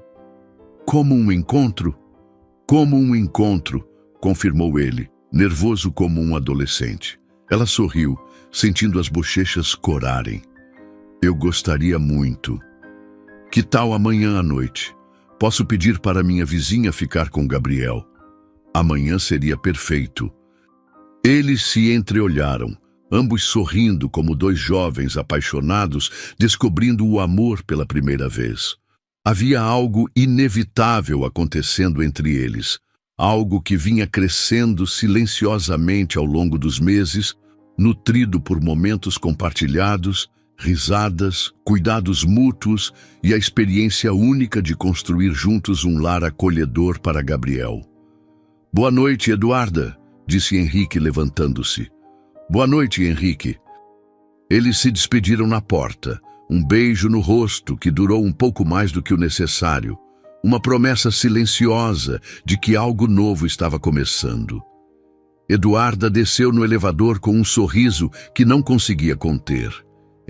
Como um encontro? Como um encontro, confirmou ele, nervoso como um adolescente. Ela sorriu, sentindo as bochechas corarem. Eu gostaria muito. Que tal amanhã à noite? Posso pedir para minha vizinha ficar com Gabriel. Amanhã seria perfeito. Eles se entreolharam, ambos sorrindo como dois jovens apaixonados descobrindo o amor pela primeira vez. Havia algo inevitável acontecendo entre eles, algo que vinha crescendo silenciosamente ao longo dos meses, nutrido por momentos compartilhados, risadas, cuidados mútuos e a experiência única de construir juntos um lar acolhedor para Gabriel. Boa noite, Eduarda, disse Henrique levantando-se. Boa noite, Henrique. Eles se despediram na porta, um beijo no rosto que durou um pouco mais do que o necessário, uma promessa silenciosa de que algo novo estava começando. Eduarda desceu no elevador com um sorriso que não conseguia conter.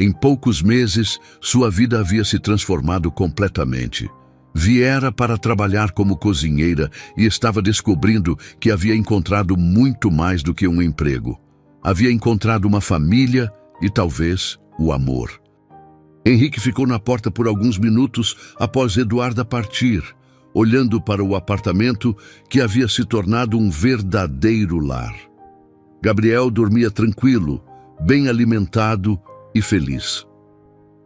Em poucos meses, sua vida havia se transformado completamente. Viera para trabalhar como cozinheira e estava descobrindo que havia encontrado muito mais do que um emprego. Havia encontrado uma família e, talvez, o amor. Henrique ficou na porta por alguns minutos após Eduarda partir, olhando para o apartamento que havia se tornado um verdadeiro lar. Gabriel dormia tranquilo, bem alimentado e feliz.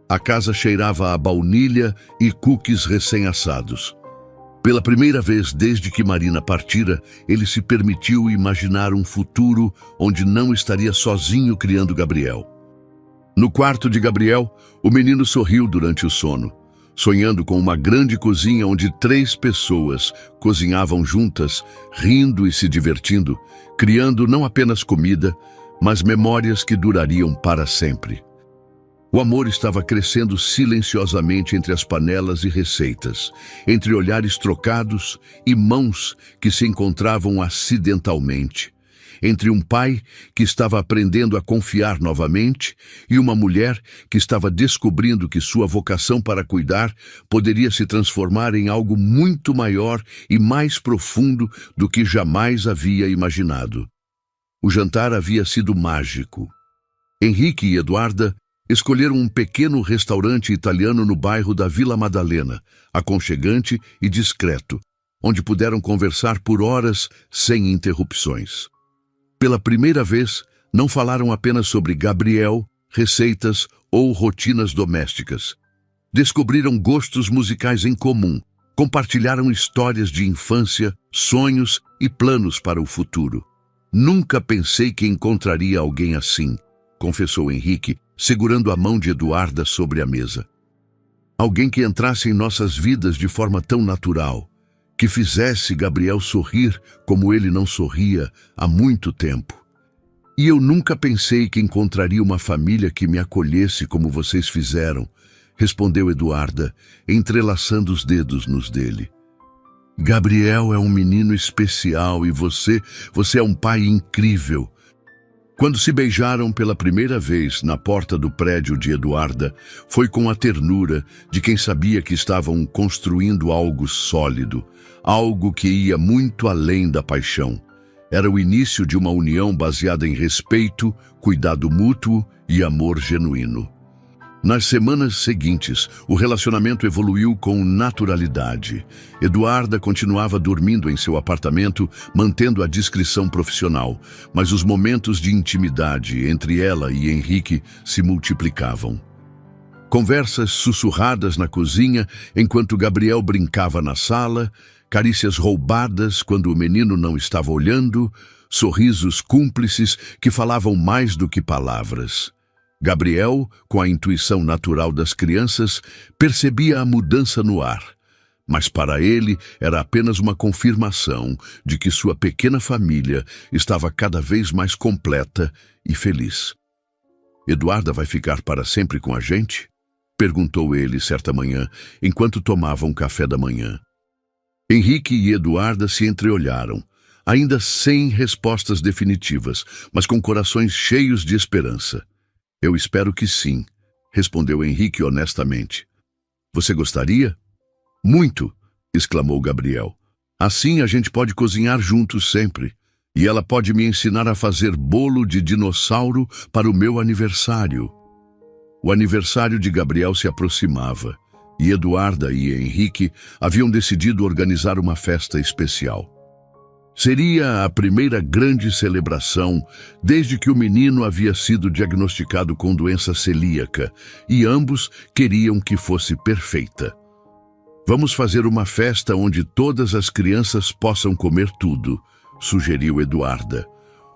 A casa cheirava a baunilha e cookies recém-assados. Pela primeira vez desde que Marina partira, ele se permitiu imaginar um futuro onde não estaria sozinho criando Gabriel. No quarto de Gabriel, o menino sorriu durante o sono, sonhando com uma grande cozinha onde 3 pessoas cozinhavam juntas, rindo e se divertindo, criando não apenas comida, mas memórias que durariam para sempre. O amor estava crescendo silenciosamente entre as panelas e receitas, entre olhares trocados e mãos que se encontravam acidentalmente, entre um pai que estava aprendendo a confiar novamente e uma mulher que estava descobrindo que sua vocação para cuidar poderia se transformar em algo muito maior e mais profundo do que jamais havia imaginado. O jantar havia sido mágico. Henrique e Eduarda escolheram um pequeno restaurante italiano no bairro da Vila Madalena, aconchegante e discreto, onde puderam conversar por horas sem interrupções. Pela primeira vez, não falaram apenas sobre Gabriel, receitas ou rotinas domésticas. Descobriram gostos musicais em comum, compartilharam histórias de infância, sonhos e planos para o futuro. Nunca pensei que encontraria alguém assim, confessou Henrique, segurando a mão de Eduarda sobre a mesa. Alguém que entrasse em nossas vidas de forma tão natural, que fizesse Gabriel sorrir como ele não sorria há muito tempo. E eu nunca pensei que encontraria uma família que me acolhesse como vocês fizeram, respondeu Eduarda, entrelaçando os dedos nos dele. Gabriel é um menino especial e você é um pai incrível. Quando se beijaram pela primeira vez na porta do prédio de Eduarda, foi com a ternura de quem sabia que estavam construindo algo sólido, algo que ia muito além da paixão. Era o início de uma união baseada em respeito, cuidado mútuo e amor genuíno. Nas semanas seguintes, o relacionamento evoluiu com naturalidade. Eduarda continuava dormindo em seu apartamento, mantendo a discrição profissional, mas os momentos de intimidade entre ela e Henrique se multiplicavam. Conversas sussurradas na cozinha enquanto Gabriel brincava na sala, carícias roubadas quando o menino não estava olhando, sorrisos cúmplices que falavam mais do que palavras. Gabriel, com a intuição natural das crianças, percebia a mudança no ar, mas para ele era apenas uma confirmação de que sua pequena família estava cada vez mais completa e feliz. "Eduarda vai ficar para sempre com a gente?" perguntou ele certa manhã, enquanto tomavam café da manhã. Henrique e Eduarda se entreolharam, ainda sem respostas definitivas, mas com corações cheios de esperança. "Eu espero que sim", respondeu Henrique honestamente. "Você gostaria?" "Muito", exclamou Gabriel. "Assim a gente pode cozinhar juntos sempre. E ela pode me ensinar a fazer bolo de dinossauro para o meu aniversário." O aniversário de Gabriel se aproximava, e Eduarda e Henrique haviam decidido organizar uma festa especial. Seria a primeira grande celebração desde que o menino havia sido diagnosticado com doença celíaca, e ambos queriam que fosse perfeita. "Vamos fazer uma festa onde todas as crianças possam comer tudo", sugeriu Eduarda.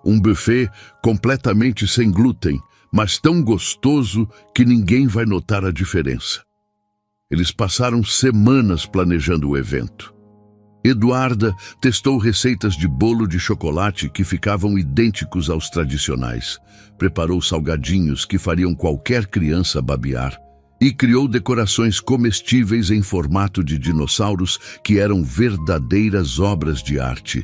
"Um buffet completamente sem glúten, mas tão gostoso que ninguém vai notar a diferença." Eles passaram semanas planejando o evento. Eduarda testou receitas de bolo de chocolate que ficavam idênticos aos tradicionais, preparou salgadinhos que fariam qualquer criança babear e criou decorações comestíveis em formato de dinossauros que eram verdadeiras obras de arte.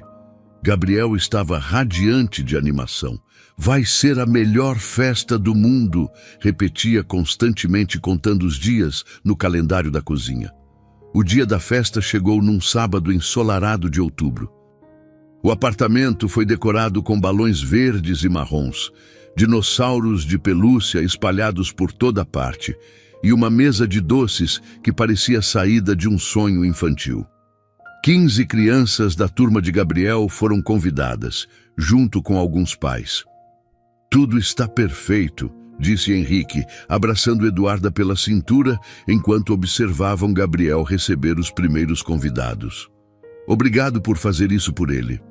Gabriel estava radiante de animação. "Vai ser a melhor festa do mundo", repetia constantemente contando os dias no calendário da cozinha. O dia da festa chegou num sábado ensolarado de outubro. O apartamento foi decorado com balões verdes e marrons, dinossauros de pelúcia espalhados por toda parte e uma mesa de doces que parecia saída de um sonho infantil. 15 crianças da turma de Gabriel foram convidadas, junto com alguns pais. "Tudo está perfeito", disse Henrique, abraçando Eduarda pela cintura enquanto observavam Gabriel receber os primeiros convidados. "Obrigado por fazer isso por ele."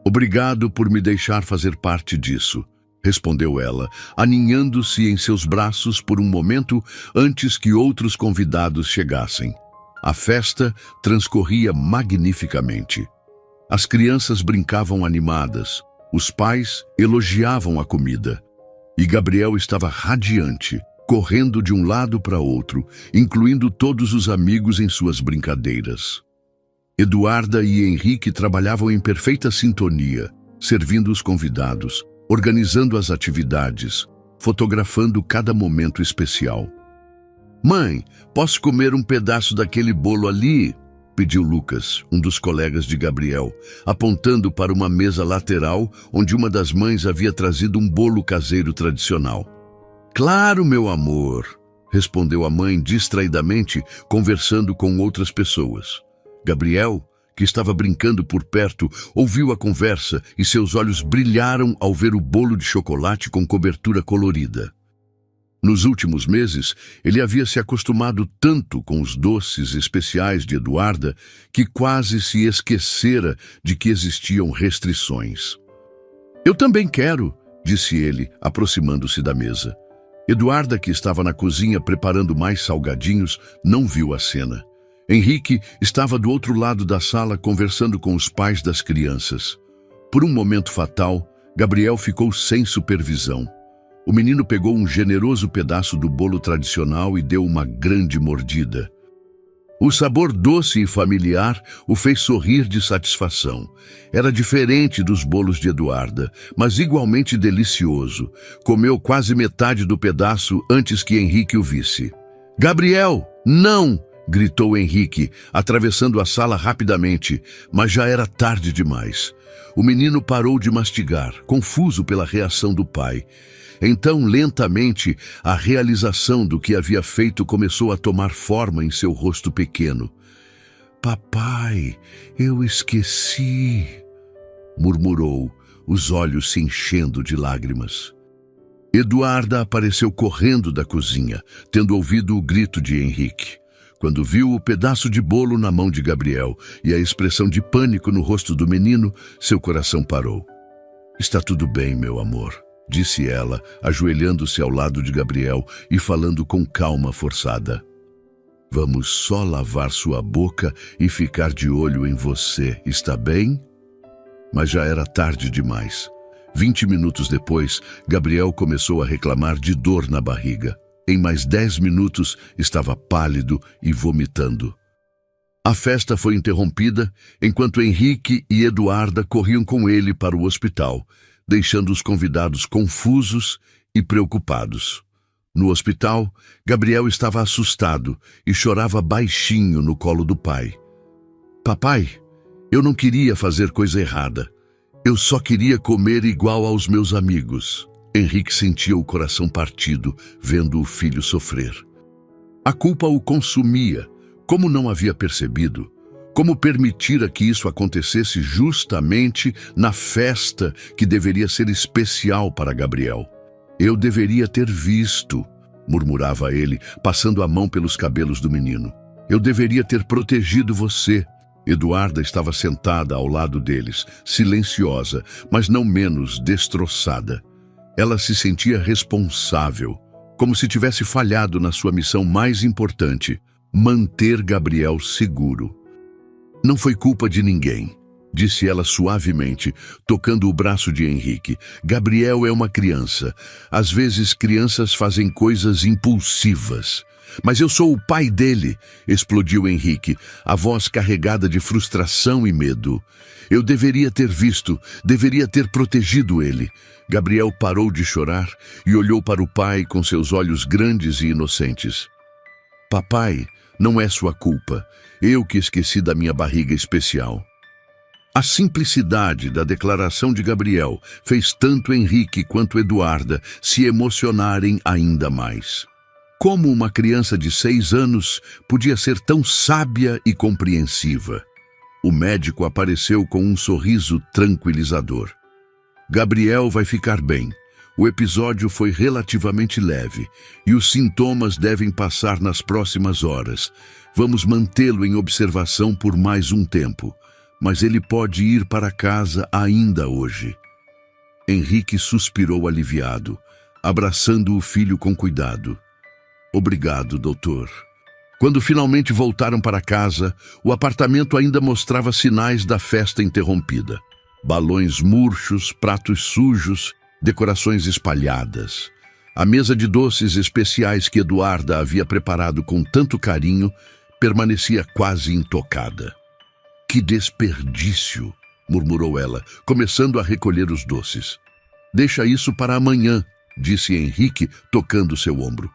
"Obrigado por me deixar fazer parte disso", respondeu ela, aninhando-se em seus braços por um momento antes que outros convidados chegassem. A festa transcorria magnificamente. As crianças brincavam animadas, os pais elogiavam a comida. E Gabriel estava radiante, correndo de um lado para outro, incluindo todos os amigos em suas brincadeiras. Eduarda e Henrique trabalhavam em perfeita sintonia, servindo os convidados, organizando as atividades, fotografando cada momento especial. "Mãe, posso comer um pedaço daquele bolo ali?", pediu Lucas, um dos colegas de Gabriel, apontando para uma mesa lateral onde uma das mães havia trazido um bolo caseiro tradicional. "Claro, meu amor", respondeu a mãe distraidamente, conversando com outras pessoas. Gabriel, que estava brincando por perto, ouviu a conversa e seus olhos brilharam ao ver o bolo de chocolate com cobertura colorida. Nos últimos meses, ele havia se acostumado tanto com os doces especiais de Eduarda que quase se esquecera de que existiam restrições. "Eu também quero", disse ele, aproximando-se da mesa. Eduarda, que estava na cozinha preparando mais salgadinhos, não viu a cena. Henrique estava do outro lado da sala conversando com os pais das crianças. Por um momento fatal, Gabriel ficou sem supervisão. O menino pegou um generoso pedaço do bolo tradicional e deu uma grande mordida. O sabor doce e familiar o fez sorrir de satisfação. Era diferente dos bolos de Eduarda, mas igualmente delicioso. Comeu quase metade do pedaço antes que Henrique o visse. "Gabriel, não!", gritou Henrique, atravessando a sala rapidamente, mas já era tarde demais. O menino parou de mastigar, confuso pela reação do pai. Então, lentamente, a realização do que havia feito começou a tomar forma em seu rosto pequeno. "Papai, eu esqueci", murmurou, os olhos se enchendo de lágrimas. Eduarda apareceu correndo da cozinha, tendo ouvido o grito de Henrique. Quando viu o pedaço de bolo na mão de Gabriel e a expressão de pânico no rosto do menino, seu coração parou. "Está tudo bem, meu amor", disse ela, ajoelhando-se ao lado de Gabriel e falando com calma forçada. "Vamos só lavar sua boca e ficar de olho em você, está bem?" Mas já era tarde demais. 20 minutos depois, Gabriel começou a reclamar de dor na barriga. Em mais 10 minutos, estava pálido e vomitando. A festa foi interrompida enquanto Henrique e Eduarda corriam com ele para o hospital, deixando os convidados confusos e preocupados. No hospital, Gabriel estava assustado e chorava baixinho no colo do pai. "Papai, eu não queria fazer coisa errada. Eu só queria comer igual aos meus amigos." Henrique sentia o coração partido, vendo o filho sofrer. A culpa o consumia. Como não havia percebido? Como permitira que isso acontecesse justamente na festa que deveria ser especial para Gabriel? "Eu deveria ter visto", murmurava ele, passando a mão pelos cabelos do menino. "Eu deveria ter protegido você." Eduarda estava sentada ao lado deles, silenciosa, mas não menos destroçada. Ela se sentia responsável, como se tivesse falhado na sua missão mais importante, manter Gabriel seguro. "Não foi culpa de ninguém", disse ela suavemente, tocando o braço de Henrique. "Gabriel é uma criança. Às vezes crianças fazem coisas impulsivas. Mas eu sou o pai dele", explodiu Henrique, a voz carregada de frustração e medo. "Eu deveria ter visto, deveria ter protegido ele." Gabriel parou de chorar e olhou para o pai com seus olhos grandes e inocentes. "Papai, não é sua culpa. Eu que esqueci da minha barriga especial." A simplicidade da declaração de Gabriel fez tanto Henrique quanto Eduarda se emocionarem ainda mais. Como uma criança de 6 anos podia ser tão sábia e compreensiva? O médico apareceu com um sorriso tranquilizador. "Gabriel vai ficar bem. O episódio foi relativamente leve e os sintomas devem passar nas próximas horas. Vamos mantê-lo em observação por mais um tempo, mas ele pode ir para casa ainda hoje." Henrique suspirou aliviado, abraçando o filho com cuidado. "Obrigado, doutor." Quando finalmente voltaram para casa, o apartamento ainda mostrava sinais da festa interrompida. Balões murchos, pratos sujos, decorações espalhadas. A mesa de doces especiais que Eduarda havia preparado com tanto carinho permanecia quase intocada. "Que desperdício!" murmurou ela, começando a recolher os doces. "Deixa isso para amanhã", disse Henrique, tocando seu ombro.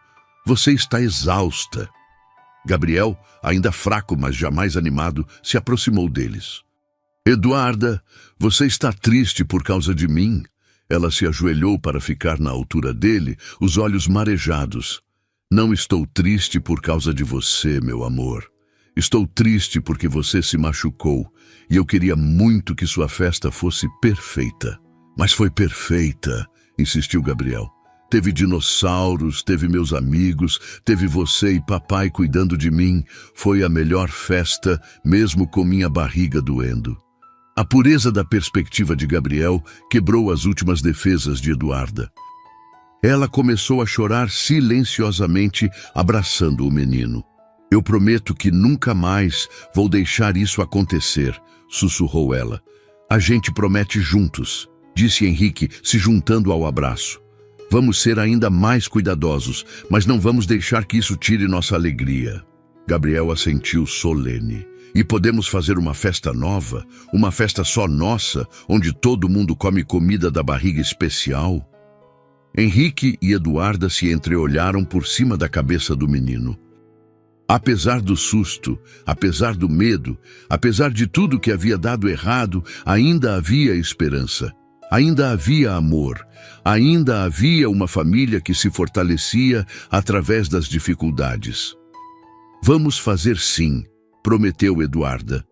"Você está exausta." Gabriel, ainda fraco, mas jamais animado, se aproximou deles. "Eduarda, você está triste por causa de mim?" Ela se ajoelhou para ficar na altura dele, os olhos marejados. "Não estou triste por causa de você, meu amor. Estou triste porque você se machucou e eu queria muito que sua festa fosse perfeita." "Mas foi perfeita", insistiu Gabriel. "Teve dinossauros, teve meus amigos, teve você e papai cuidando de mim. Foi a melhor festa, mesmo com minha barriga doendo." A pureza da perspectiva de Gabriel quebrou as últimas defesas de Eduarda. Ela começou a chorar silenciosamente, abraçando o menino. "Eu prometo que nunca mais vou deixar isso acontecer", sussurrou ela. "A gente promete juntos", disse Henrique, se juntando ao abraço. "Vamos ser ainda mais cuidadosos, mas não vamos deixar que isso tire nossa alegria." Gabriel assentiu solene. "E podemos fazer uma festa nova, uma festa só nossa, onde todo mundo come comida da barriga especial?" Henrique e Eduarda se entreolharam por cima da cabeça do menino. Apesar do susto, apesar do medo, apesar de tudo que havia dado errado, ainda havia esperança. Ainda havia amor. Ainda havia uma família que se fortalecia através das dificuldades. "Vamos fazer sim", prometeu Eduarda.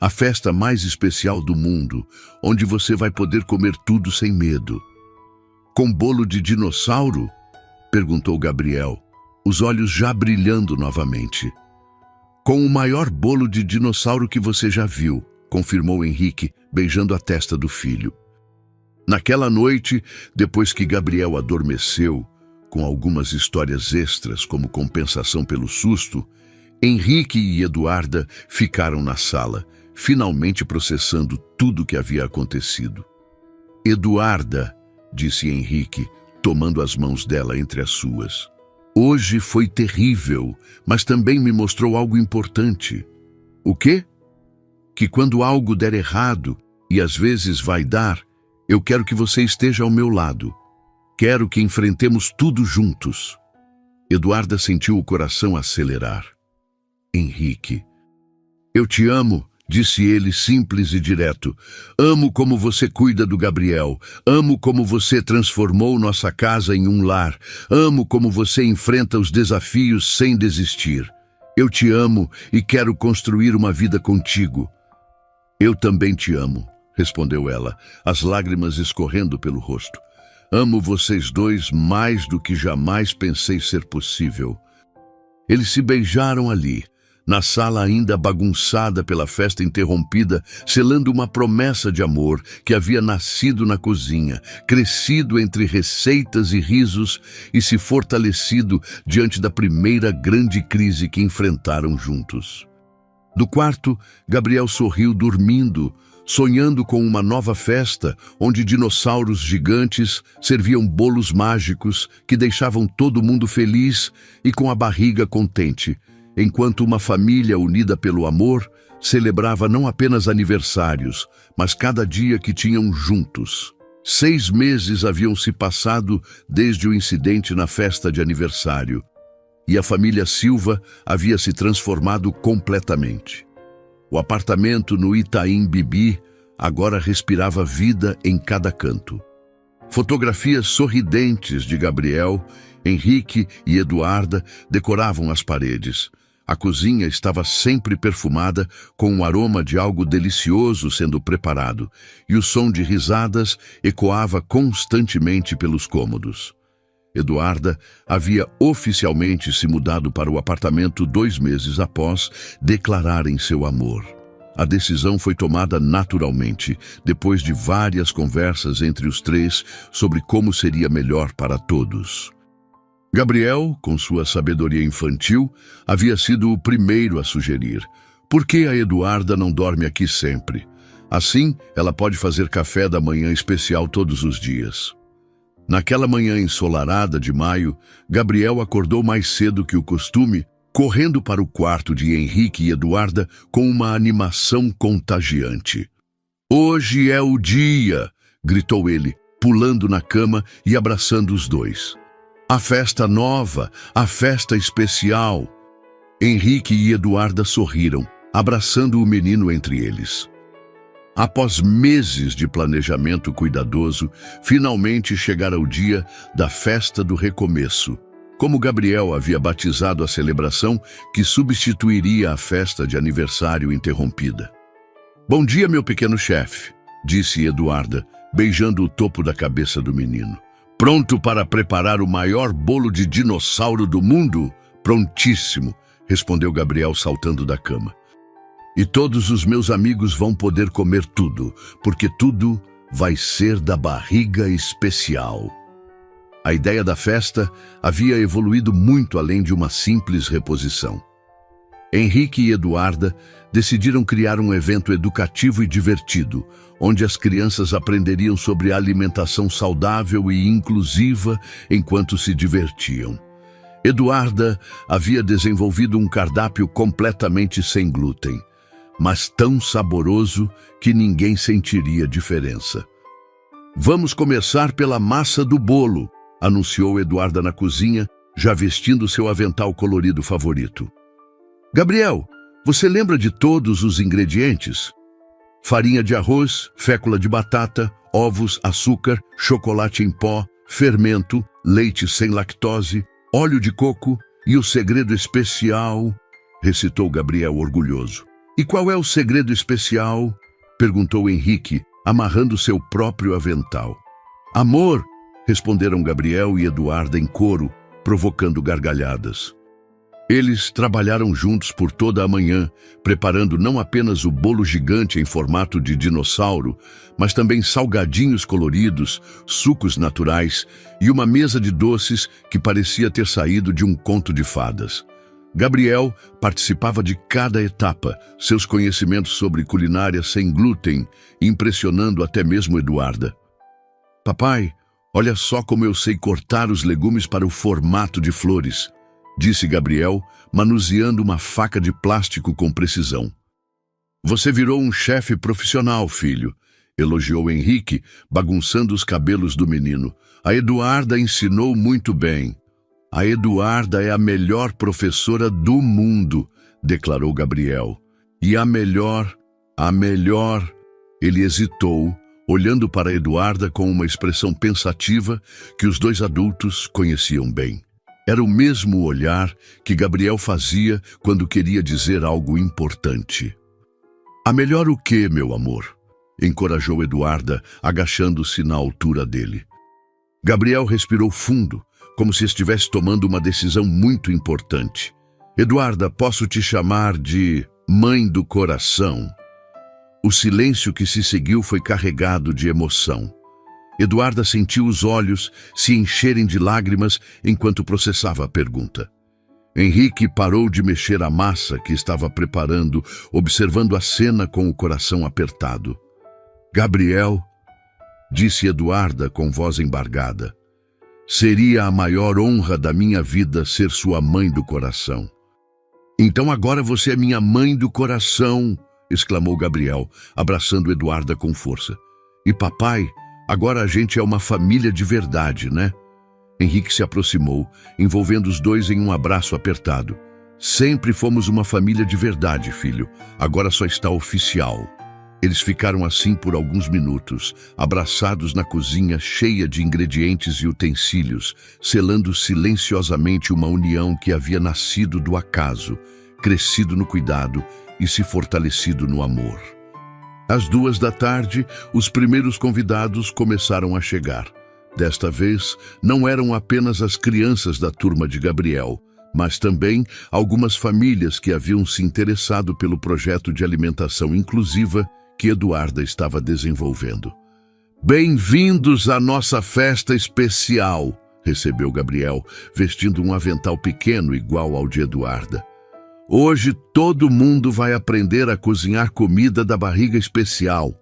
"A festa mais especial do mundo, onde você vai poder comer tudo sem medo." Com bolo de dinossauro? Perguntou Gabriel, os olhos já brilhando novamente. Com o maior bolo de dinossauro que você já viu, confirmou Henrique, beijando a testa do filho. Naquela noite, depois que Gabriel adormeceu, com algumas histórias extras como compensação pelo susto, Henrique e Eduarda ficaram na sala, finalmente processando tudo o que havia acontecido. Eduarda, disse Henrique, tomando as mãos dela entre as suas. Hoje foi terrível, mas também me mostrou algo importante. O quê? Que quando algo der errado, e às vezes vai dar, eu quero que você esteja ao meu lado. Quero que enfrentemos tudo juntos. Eduarda sentiu o coração acelerar. Henrique. Eu te amo, disse ele simples e direto. Amo como você cuida do Gabriel. Amo como você transformou nossa casa em um lar. Amo como você enfrenta os desafios sem desistir. Eu te amo e quero construir uma vida contigo. Eu também te amo, respondeu ela, as lágrimas escorrendo pelo rosto. Amo vocês dois mais do que jamais pensei ser possível. Eles se beijaram ali, na sala ainda bagunçada pela festa interrompida, selando uma promessa de amor que havia nascido na cozinha, crescido entre receitas e risos e se fortalecido diante da primeira grande crise que enfrentaram juntos. Do quarto, Gabriel sorriu dormindo, sonhando com uma nova festa onde dinossauros gigantes serviam bolos mágicos que deixavam todo mundo feliz e com a barriga contente, enquanto uma família unida pelo amor celebrava não apenas aniversários, mas cada dia que tinham juntos. 6 meses haviam se passado desde o incidente na festa de aniversário, e a família Silva havia se transformado completamente. O apartamento no Itaim Bibi agora respirava vida em cada canto. Fotografias sorridentes de Gabriel, Henrique e Eduarda decoravam as paredes. A cozinha estava sempre perfumada com o aroma de algo delicioso sendo preparado, e o som de risadas ecoava constantemente pelos cômodos. Eduarda havia oficialmente se mudado para o apartamento 2 meses após declararem seu amor. A decisão foi tomada naturalmente, depois de várias conversas entre os três sobre como seria melhor para todos. Gabriel, com sua sabedoria infantil, havia sido o primeiro a sugerir: por que a Eduarda não dorme aqui sempre? Assim, ela pode fazer café da manhã especial todos os dias. Naquela manhã ensolarada de maio, Gabriel acordou mais cedo que o costume, correndo para o quarto de Henrique e Eduarda com uma animação contagiante. Hoje é o dia, gritou ele, pulando na cama e abraçando os dois. A festa nova, a festa especial. Henrique e Eduarda sorriram, abraçando o menino entre eles. Após meses de planejamento cuidadoso, finalmente chegara o dia da festa do recomeço, como Gabriel havia batizado a celebração que substituiria a festa de aniversário interrompida. Bom dia, meu pequeno chefe, disse Eduarda, beijando o topo da cabeça do menino. Pronto para preparar o maior bolo de dinossauro do mundo? Prontíssimo, respondeu Gabriel saltando da cama. E todos os meus amigos vão poder comer tudo, porque tudo vai ser da barriga especial. A ideia da festa havia evoluído muito além de uma simples reposição. Henrique e Eduarda decidiram criar um evento educativo e divertido, onde as crianças aprenderiam sobre alimentação saudável e inclusiva enquanto se divertiam. Eduarda havia desenvolvido um cardápio completamente sem glúten, mas tão saboroso que ninguém sentiria diferença. Vamos começar pela massa do bolo, anunciou Eduarda na cozinha, já vestindo seu avental colorido favorito. Gabriel, você lembra de todos os ingredientes? Farinha de arroz, fécula de batata, ovos, açúcar, chocolate em pó, fermento, leite sem lactose, óleo de coco e o segredo especial, recitou Gabriel orgulhoso. E qual é o segredo especial? Perguntou Henrique, amarrando seu próprio avental. Amor, responderam Gabriel e Eduarda em coro, provocando gargalhadas. Eles trabalharam juntos por toda a manhã, preparando não apenas o bolo gigante em formato de dinossauro, mas também salgadinhos coloridos, sucos naturais e uma mesa de doces que parecia ter saído de um conto de fadas. Gabriel participava de cada etapa, seus conhecimentos sobre culinária sem glúten, impressionando até mesmo Eduarda. "Papai, olha só como eu sei cortar os legumes para o formato de flores", disse Gabriel, manuseando uma faca de plástico com precisão. "Você virou um chefe profissional, filho", elogiou Henrique, bagunçando os cabelos do menino. "A Eduarda ensinou muito bem." "A Eduarda é a melhor professora do mundo", declarou Gabriel. "E a melhor... Ele hesitou, olhando para Eduarda com uma expressão pensativa que os dois adultos conheciam bem. Era o mesmo olhar que Gabriel fazia quando queria dizer algo importante. "A melhor o quê, meu amor?", encorajou Eduarda, agachando-se na altura dele. Gabriel respirou fundo, como se estivesse tomando uma decisão muito importante. "Eduarda, posso te chamar de mãe do coração?" O silêncio que se seguiu foi carregado de emoção. Eduarda sentiu os olhos se encherem de lágrimas enquanto processava a pergunta. Henrique parou de mexer a massa que estava preparando, observando a cena com o coração apertado. "Gabriel", disse Eduarda com voz embargada, "seria a maior honra da minha vida ser sua mãe do coração." "Então agora você é minha mãe do coração", exclamou Gabriel, abraçando Eduarda com força. "E papai, agora a gente é uma família de verdade, né?" Henrique se aproximou, envolvendo os dois em um abraço apertado. "Sempre fomos uma família de verdade, filho. Agora só está oficial." Eles ficaram assim por alguns minutos, abraçados na cozinha cheia de ingredientes e utensílios, selando silenciosamente uma união que havia nascido do acaso, crescido no cuidado e se fortalecido no amor. Às 2 da tarde, os primeiros convidados começaram a chegar. Desta vez, não eram apenas as crianças da turma de Gabriel, mas também algumas famílias que haviam se interessado pelo projeto de alimentação inclusiva que Eduarda estava desenvolvendo. "Bem-vindos à nossa festa especial", recebeu Gabriel, vestindo um avental pequeno igual ao de Eduarda. "Hoje todo mundo vai aprender a cozinhar comida da barriga especial."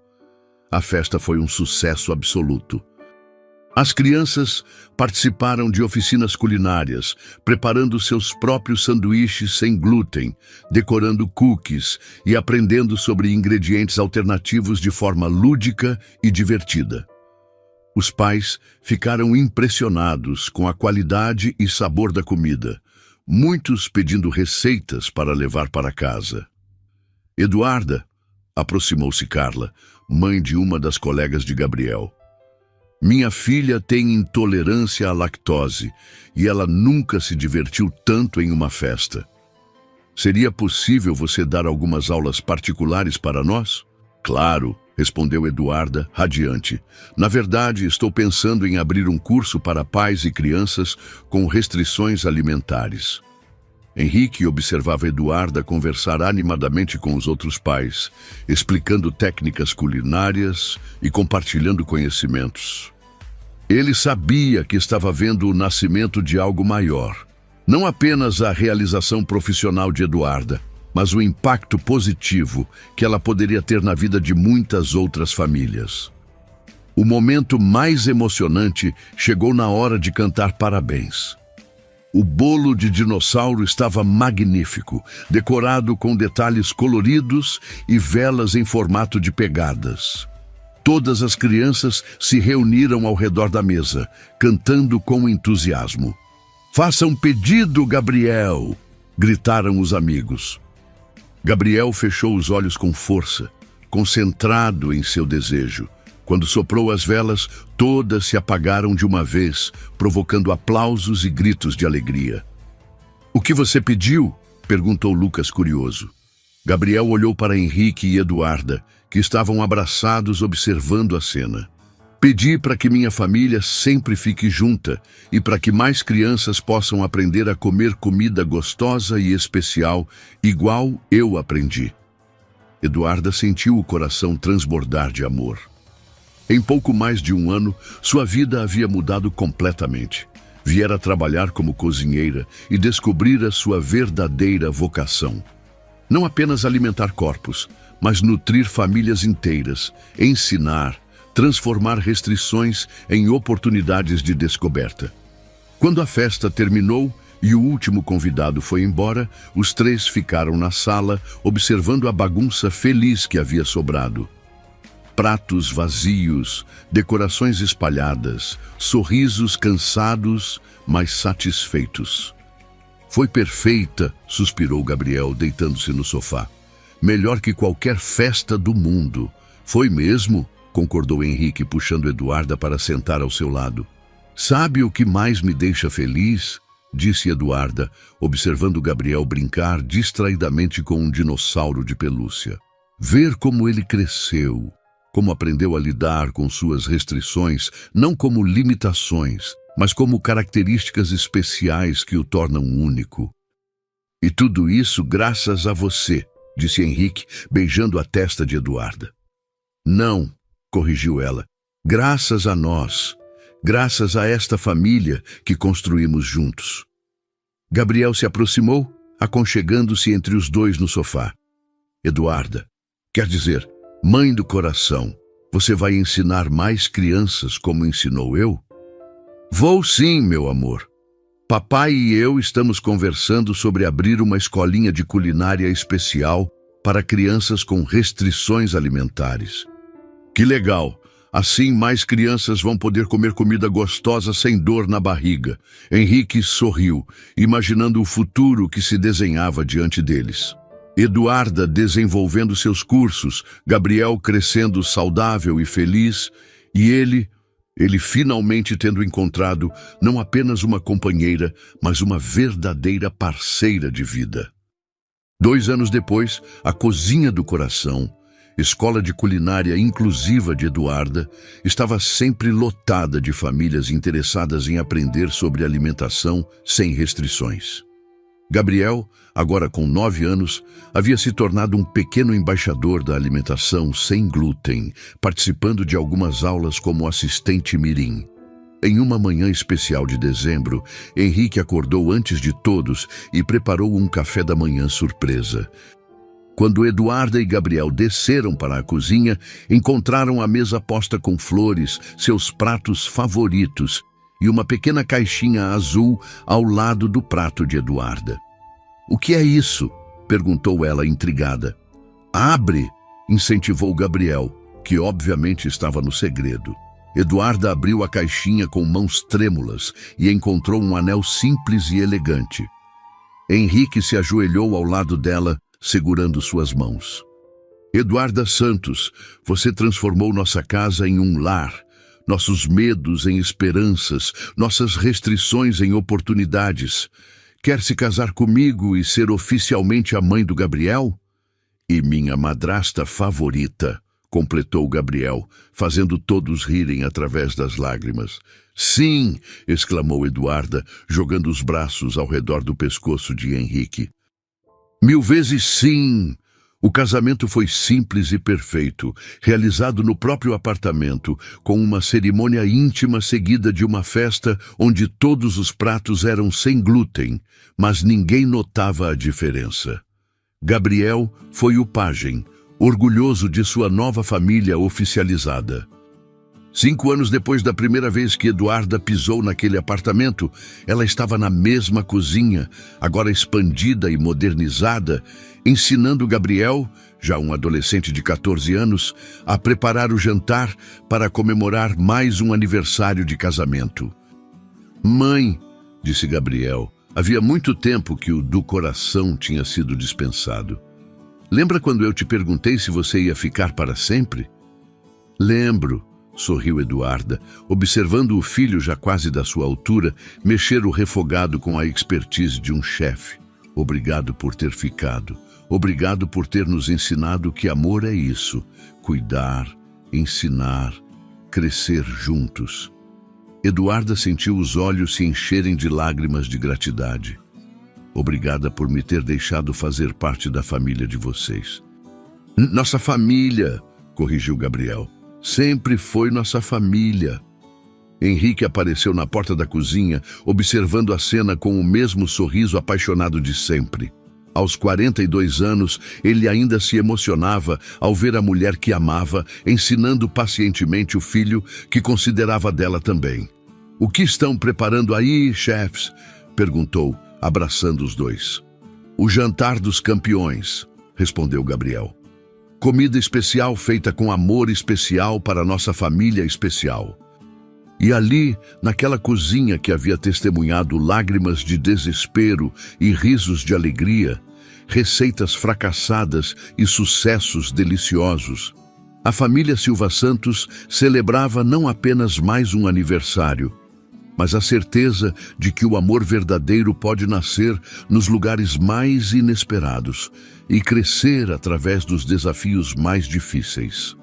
A festa foi um sucesso absoluto. As crianças participaram de oficinas culinárias, preparando seus próprios sanduíches sem glúten, decorando cookies e aprendendo sobre ingredientes alternativos de forma lúdica e divertida. Os pais ficaram impressionados com a qualidade e sabor da comida, muitos pedindo receitas para levar para casa. "Eduarda", aproximou-se Carla, mãe de uma das colegas de Gabriel. "Minha filha tem intolerância à lactose e ela nunca se divertiu tanto em uma festa. Seria possível você dar algumas aulas particulares para nós?" "Claro", respondeu Eduarda, radiante. "Na verdade, estou pensando em abrir um curso para pais e crianças com restrições alimentares." Henrique observava Eduarda conversar animadamente com os outros pais, explicando técnicas culinárias e compartilhando conhecimentos. Ele sabia que estava vendo o nascimento de algo maior. Não apenas a realização profissional de Eduarda, mas o impacto positivo que ela poderia ter na vida de muitas outras famílias. O momento mais emocionante chegou na hora de cantar parabéns. O bolo de dinossauro estava magnífico, decorado com detalhes coloridos e velas em formato de pegadas. Todas as crianças se reuniram ao redor da mesa, cantando com entusiasmo. "Faça um pedido, Gabriel!", gritaram os amigos. Gabriel fechou os olhos com força, concentrado em seu desejo. Quando soprou as velas, todas se apagaram de uma vez, provocando aplausos e gritos de alegria. "O que você pediu?", perguntou Lucas curioso. Gabriel olhou para Henrique e Eduarda, que estavam abraçados observando a cena. Pedi para que minha família sempre fique junta e para que mais crianças possam aprender a comer comida gostosa e especial, igual eu aprendi. Eduarda sentiu o coração transbordar de amor. Em pouco mais de um ano, sua vida havia mudado completamente. Viera trabalhar como cozinheira e descobrir a sua verdadeira vocação. Não apenas alimentar corpos, mas nutrir famílias inteiras, ensinar, transformar restrições em oportunidades de descoberta. Quando a festa terminou e o último convidado foi embora, os três ficaram na sala, observando a bagunça feliz que havia sobrado. Pratos vazios, decorações espalhadas, sorrisos cansados, mas satisfeitos. Foi perfeita, suspirou Gabriel, deitando-se no sofá. Melhor que qualquer festa do mundo. Foi mesmo? Concordou Henrique, puxando Eduarda para sentar ao seu lado. Sabe o que mais me deixa feliz? Disse Eduarda, observando Gabriel brincar distraidamente com um dinossauro de pelúcia. Ver como ele cresceu, como aprendeu a lidar com suas restrições, não como limitações, mas como características especiais que o tornam único. E tudo isso graças a você, disse Henrique, beijando a testa de Eduarda. Não, corrigiu ela, graças a nós, graças a esta família que construímos juntos. Gabriel se aproximou, aconchegando-se entre os dois no sofá. Eduarda, quer dizer, mãe do coração, você vai ensinar mais crianças como ensinou eu? Vou sim, meu amor. Papai e eu estamos conversando sobre abrir uma escolinha de culinária especial para crianças com restrições alimentares. Que legal! Assim mais crianças vão poder comer comida gostosa sem dor na barriga. Henrique sorriu, imaginando o futuro que se desenhava diante deles. Eduarda desenvolvendo seus cursos, Gabriel crescendo saudável e feliz, e ele finalmente tendo encontrado não apenas uma companheira, mas uma verdadeira parceira de vida. 2 anos depois, a Cozinha do Coração, escola de culinária inclusiva de Eduarda, estava sempre lotada de famílias interessadas em aprender sobre alimentação sem restrições. Gabriel, agora com 9 anos, havia se tornado um pequeno embaixador da alimentação sem glúten, participando de algumas aulas como assistente mirim. Em uma manhã especial de dezembro, Henrique acordou antes de todos e preparou um café da manhã surpresa. Quando Eduarda e Gabriel desceram para a cozinha, encontraram a mesa posta com flores, seus pratos favoritos, e uma pequena caixinha azul ao lado do prato de Eduarda. "O que é isso?" perguntou ela intrigada. "Abre!" incentivou Gabriel, que obviamente estava no segredo. Eduarda abriu a caixinha com mãos trêmulas e encontrou um anel simples e elegante. Henrique se ajoelhou ao lado dela, segurando suas mãos. "Eduarda Santos, você transformou nossa casa em um lar, nossos medos em esperanças, nossas restrições em oportunidades. Quer se casar comigo e ser oficialmente a mãe do Gabriel?" "E minha madrasta favorita", completou Gabriel, fazendo todos rirem através das lágrimas. "Sim!" exclamou Eduarda, jogando os braços ao redor do pescoço de Henrique. "1000 vezes sim!" O casamento foi simples e perfeito, realizado no próprio apartamento, com uma cerimônia íntima seguida de uma festa onde todos os pratos eram sem glúten, mas ninguém notava a diferença. Gabriel foi o pajem, orgulhoso de sua nova família oficializada. 5 anos depois da primeira vez que Eduarda pisou naquele apartamento, ela estava na mesma cozinha, agora expandida e modernizada, ensinando Gabriel, já um adolescente de 14 anos, a preparar o jantar para comemorar mais um aniversário de casamento. "Mãe", disse Gabriel, havia muito tempo que o do coração tinha sido dispensado. "Lembra quando eu te perguntei se você ia ficar para sempre?" "Lembro", sorriu Eduarda, observando o filho já quase da sua altura mexer o refogado com a expertise de um chefe. "Obrigado por ter ficado. Obrigado por ter nos ensinado que amor é isso: cuidar, ensinar, crescer juntos. Eduarda sentiu os olhos se encherem de lágrimas de gratidão. Obrigada por me ter deixado fazer parte da família de vocês. Nossa família, corrigiu Gabriel. Sempre foi nossa família. Henrique apareceu na porta da cozinha, observando a cena com o mesmo sorriso apaixonado de sempre. Aos 42 anos, ele ainda se emocionava ao ver a mulher que amava, ensinando pacientemente o filho que considerava dela também. O que estão preparando aí, chefes? Perguntou, abraçando os dois. O jantar dos campeões, respondeu Gabriel. Comida especial feita com amor especial para nossa família especial. E ali, naquela cozinha que havia testemunhado lágrimas de desespero e risos de alegria, receitas fracassadas e sucessos deliciosos, a família Silva Santos celebrava não apenas mais um aniversário, mas a certeza de que o amor verdadeiro pode nascer nos lugares mais inesperados e crescer através dos desafios mais difíceis.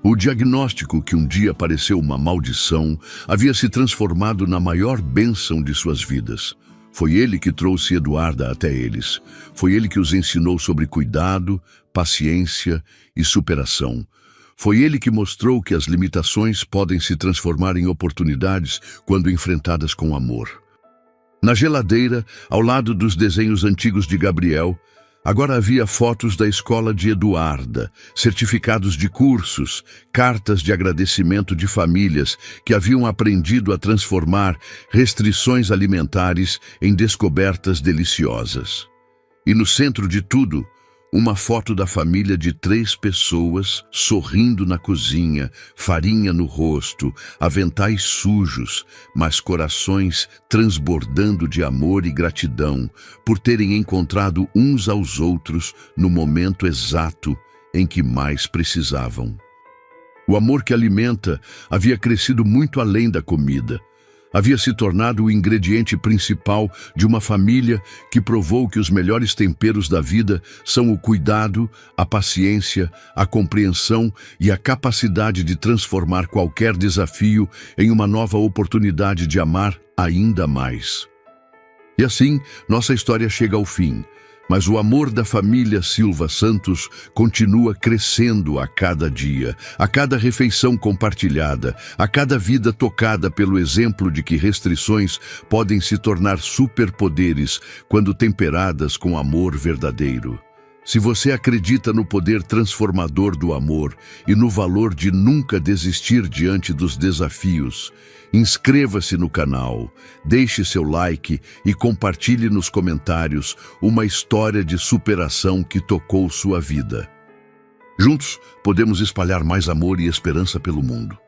O diagnóstico que um dia pareceu uma maldição havia se transformado na maior bênção de suas vidas. Foi ele que trouxe Eduarda até eles. Foi ele que os ensinou sobre cuidado, paciência e superação. Foi ele que mostrou que as limitações podem se transformar em oportunidades quando enfrentadas com amor. Na geladeira, ao lado dos desenhos antigos de Gabriel, agora havia fotos da escola de Eduarda, certificados de cursos, cartas de agradecimento de famílias que haviam aprendido a transformar restrições alimentares em descobertas deliciosas. E no centro de tudo, uma foto da família de 3 pessoas sorrindo na cozinha, farinha no rosto, aventais sujos, mas corações transbordando de amor e gratidão por terem encontrado uns aos outros no momento exato em que mais precisavam. O amor que alimenta havia crescido muito além da comida. Havia se tornado o ingrediente principal de uma família que provou que os melhores temperos da vida são o cuidado, a paciência, a compreensão e a capacidade de transformar qualquer desafio em uma nova oportunidade de amar ainda mais. E assim, nossa história chega ao fim. Mas o amor da família Silva Santos continua crescendo a cada dia, a cada refeição compartilhada, a cada vida tocada pelo exemplo de que restrições podem se tornar superpoderes quando temperadas com amor verdadeiro. Se você acredita no poder transformador do amor e no valor de nunca desistir diante dos desafios, inscreva-se no canal, deixe seu like e compartilhe nos comentários uma história de superação que tocou sua vida. Juntos, podemos espalhar mais amor e esperança pelo mundo.